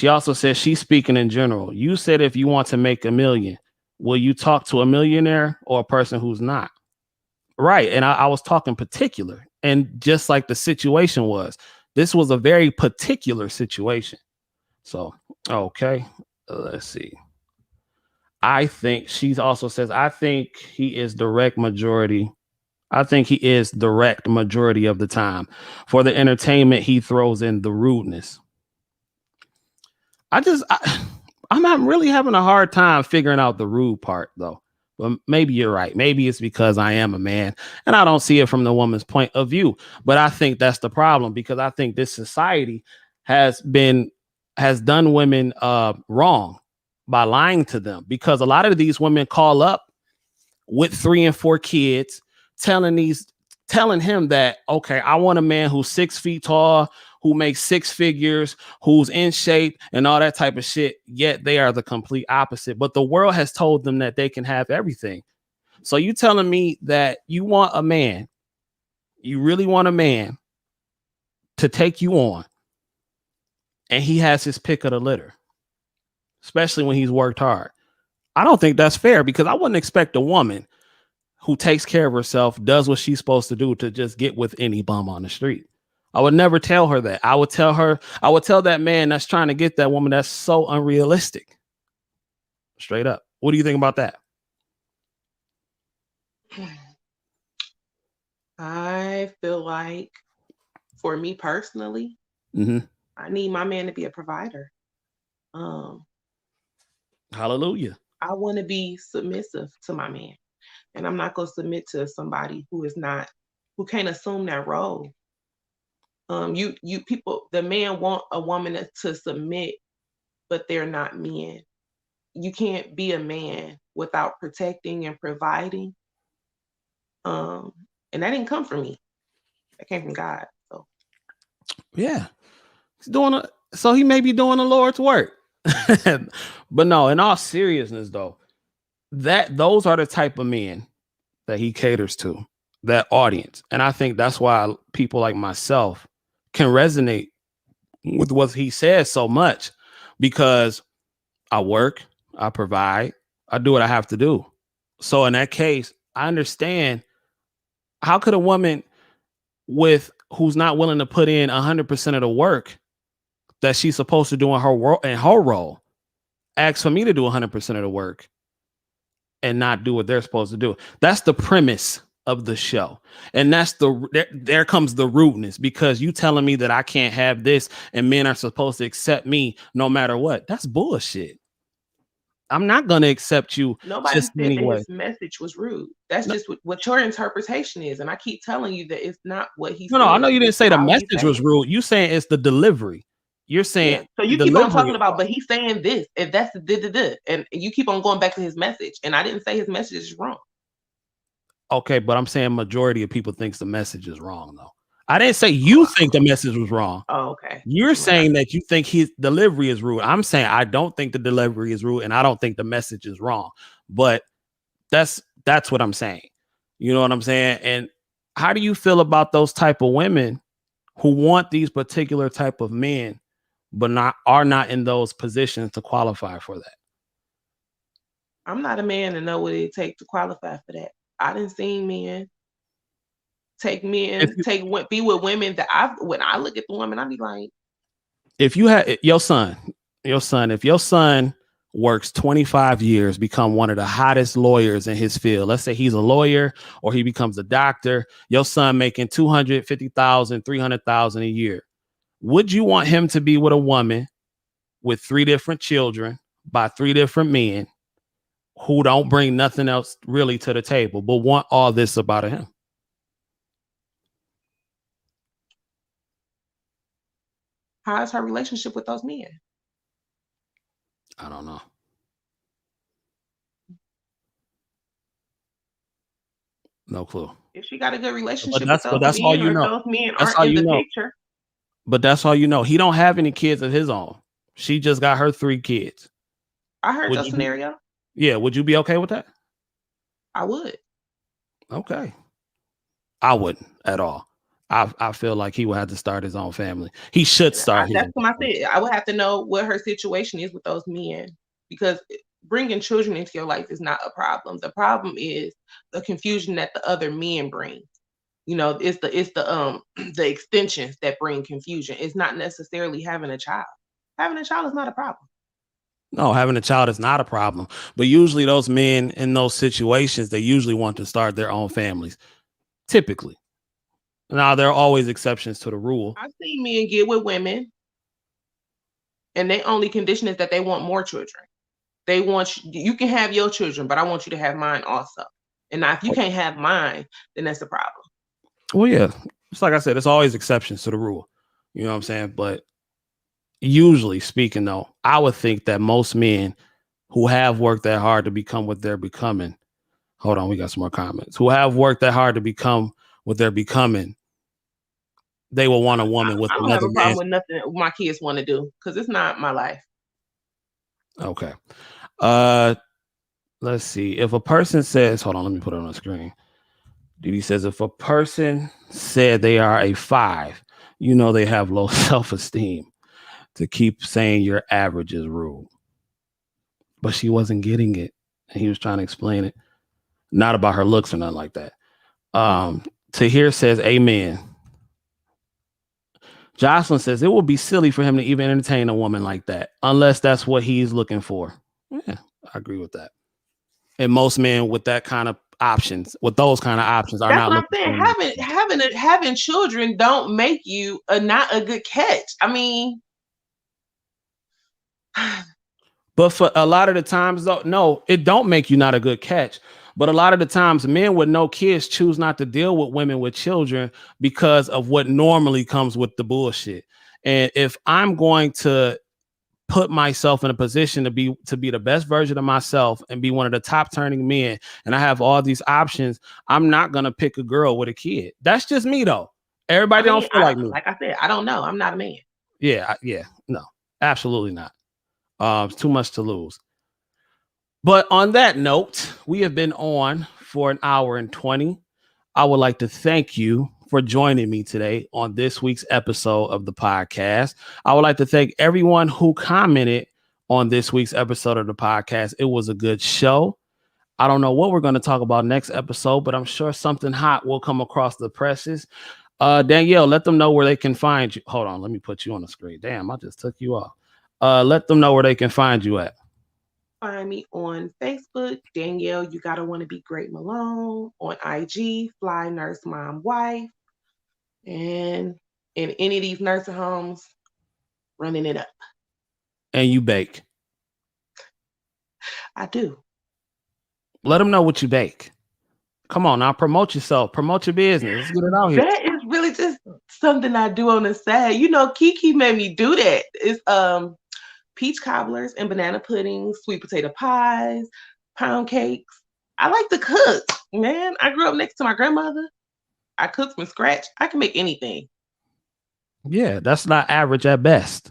also says she's speaking in general. You said if you want to make $1 million, will you talk to a millionaire or a person who's not? Right. And I was talking particular. And just like the situation was, this was a very particular situation. So, okay, let's see. I think she also says, I think he is direct majority. I think he is direct majority of the time. For the entertainment, he throws in the rudeness. I'm not really having a hard time figuring out the rude part, though. But maybe you're right. Maybe it's because I am a man and I don't see it from the woman's point of view. But I think that's the problem, because I think this society has done women wrong by lying to them, because a lot of these women call up with 3 and 4 kids, telling him that, okay, I want a man who's 6 feet tall, who makes 6 figures, who's in shape and all that type of shit. Yet they are the complete opposite. But the world has told them that they can have everything. So you telling me that you want a man, you really want a man to take you on, and he has his pick of the litter, especially when he's worked hard. I don't think that's fair, because I wouldn't expect a woman who takes care of herself, does what she's supposed to do, to just get with any bum on the street. I would never tell her that. I would tell that man that's trying to get that woman, that's so unrealistic. Straight up. What do you think about that?
I feel like, for me personally, I need my man to be a provider.
Hallelujah.
I want to be submissive to my man, and I'm not going to submit to somebody who can't assume that role. The man want a woman to submit, but they're not men. You can't be a man without protecting and providing. And that didn't come from me. That came from God. So
Yeah. So he may be doing the Lord's work. But no, in all seriousness, though, those are the type of men that he caters to, that audience. And I think that's why people like myself can resonate with what he says so much, because I work, I provide, I do what I have to do. So in that case, I understand, how could a woman who's not willing to put in 100% of the work that she's supposed to do in her role ask for me to do 100% of the work and not do what they're supposed to do? That's the premise of the show. And that's there comes the rudeness, because you telling me that I can't have this and men are supposed to accept me no matter what. That's bullshit. I'm not going to accept you.
Nobody
just
said
anyway.
that his message was rude. That's just what your interpretation is. And I keep telling you that it's not what he said.
No, I know you didn't say the message was rude. You saying it's the delivery. You're saying,
so you keep on talking about, but he's saying this, and that's the and you keep on going back to his message. And I didn't say his message is wrong.
Okay, but I'm saying majority of people thinks the message is wrong, though. I didn't say you think the message was wrong.
Oh, okay.
You're saying that you think his delivery is rude. I'm saying I don't think the delivery is rude, and I don't think the message is wrong. But that's what I'm saying. You know what I'm saying? And how do you feel about those type of women who want these particular type of men, but are not in those positions to qualify for that?
I'm not a man to know what it takes to qualify for that. I didn't see men be with women that when I look at the woman, I be like,
if you had your son, if your son works 25 years, become one of the hottest lawyers in his field, let's say he's a lawyer or he becomes a doctor, your son making $250,000, $300,000 a year, would you want him to be with a woman with 3 different children by 3 different men who don't bring nothing else really to the table, but want all this about him?
How's her relationship with those men?
I don't know. No clue.
If she got a good relationship with those
that's
men,
all you know.
Those men
that's
aren't in the
know.
picture.
But that's all you know. He don't have any kids of his own. She just got her 3 kids.
I heard your scenario.
Yeah, would you be okay with that?
I would.
Okay. I wouldn't at all. I feel like he would have to start his own family. He should start.
That's what I said. I would have to know what her situation is with those men, because bringing children into your life is not a problem. The problem is the confusion that the other men bring. You know, it's the the extensions that bring confusion. It's not necessarily having a child. Having a child is not a problem.
No, having a child is not a problem. But usually those men in those situations, they usually want to start their own families. Typically. Now, there are always exceptions to the rule.
I've seen men get with women, and their only condition is that they want more children. They want you can have your children, but I want you to have mine also. And now, if you can't have mine, then that's the problem.
Well, yeah, it's like I said, it's always exceptions to the rule. You know what I'm saying? But usually speaking, though, I would think that most men who have worked that hard to become what they're becoming. Hold on, we got some more comments. Who have worked that hard to become what they're becoming, they will want a woman with another man. I don't have a problem
with nothing my kids want to do, because it's not my life.
Okay. Let's see. If a person says, hold on, let me put it on the screen. Didi says, if a person said they are a 5, you know they have low self-esteem. To keep saying your average is rude. But she wasn't getting it. And he was trying to explain it. Not about her looks or nothing like that. Tahir says, amen. Jocelyn says, it would be silly for him to even entertain a woman like that, unless that's what he's looking for. Yeah, I agree with that. And most men with that kind of options, with those kind of options, are not.
That's what I'm saying. Having children don't make you not a good catch. I mean,
but for a lot of the times, though, no, it don't make you not a good catch. But a lot of the times, men with no kids choose not to deal with women with children because of what normally comes with the bullshit. And if I'm going to put myself in a position to be the best version of myself and be one of the top turning men, and I have all these options, I'm not going to pick a girl with a kid. That's just me, though. Everybody don't feel like me.
Like I said, I don't know. I'm not a man.
Yeah, no, absolutely not. It's too much to lose. But on that note, we have been on for an hour and 20. I would like to thank you for joining me today on this week's episode of the podcast. I would like to thank everyone who commented on this week's episode of the podcast. It was a good show. I don't know what we're going to talk about next episode, but I'm sure something hot will come across the presses. Danielle, let them know where they can find you. Hold on, let me put you on the screen. Damn, I just took you off. Let them know where they can find you at.
Find me on Facebook, Danielle, You Gotta Want to Be Great Malone. On IG, Fly Nurse Mom Wife. And in any of these nursing homes, running it up.
And you bake.
I do.
Let them know what you bake. Come on now, promote yourself. Promote your business. Let's get it out here.
That is really just something I do on the side. You know, Kiki made me do that. It's peach cobblers and banana puddings, sweet potato pies, pound cakes. I like to cook, man. I grew up next to my grandmother. I cook from scratch. I can make anything.
Yeah, that's not average at best.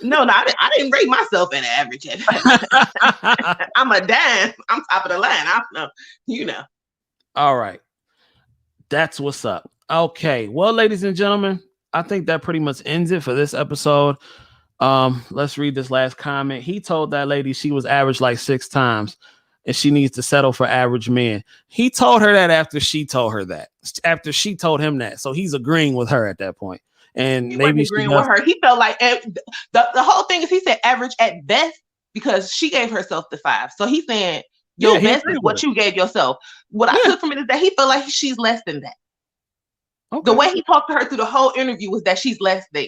No, I didn't rate myself at average. I'm a dime. I'm top of the line. I know, you know.
All right. That's what's up. Okay. Well, ladies and gentlemen, I think that pretty much ends it for this episode. Let's read this last comment. He told that lady she was average like 6 times and she needs to settle for average men. He told her that after she told her that. After she told him that. So he's agreeing with her at that point. And
he
maybe
agreeing with her. He felt like the whole thing is he said average at best because she gave herself the 5. So he's saying your best is what you gave yourself. What I took from it is that he felt like she's less than that. Okay. The way he talked to her through the whole interview was that she's less than.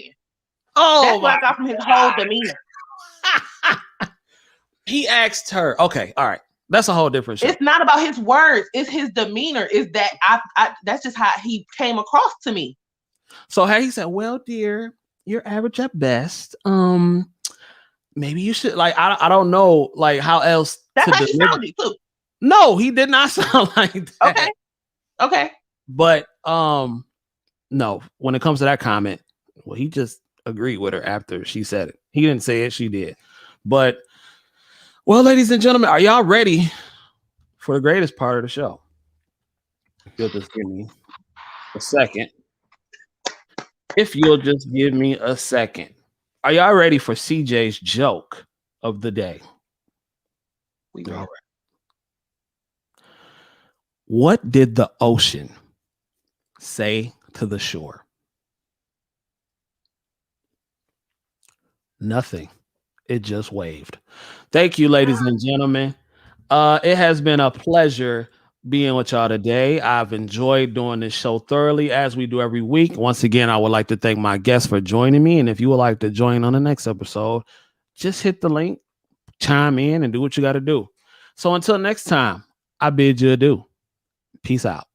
Oh, that's what I got from his whole demeanor.
He asked her. Okay, all right. That's a whole different show.
It's not about his words. It's his demeanor. Is that I that's just how he came across to me.
So he said, well, dear, you're average at best. Maybe you should I don't know like how else.
That's how he sounded too.
No, he did not sound like that.
Okay.
But no, when it comes to that comment, well, he just agreed with her after she said it. He didn't say it, she did. But well, ladies and gentlemen, are y'all ready for the greatest part of the show? You'll just give me a second. If you'll just give me a second. Are y'all ready for CJ's joke of the day?
We are.
What did the ocean say to the shore? Nothing. It just waved. Thank you, ladies and gentlemen. It has been a pleasure being with y'all today. I've enjoyed doing this show thoroughly as we do every week. Once again, I would like to thank my guests for joining me. And if you would like to join on the next episode, just hit the link, chime in, and do what you got to do. So until next time, I bid you adieu. Peace out.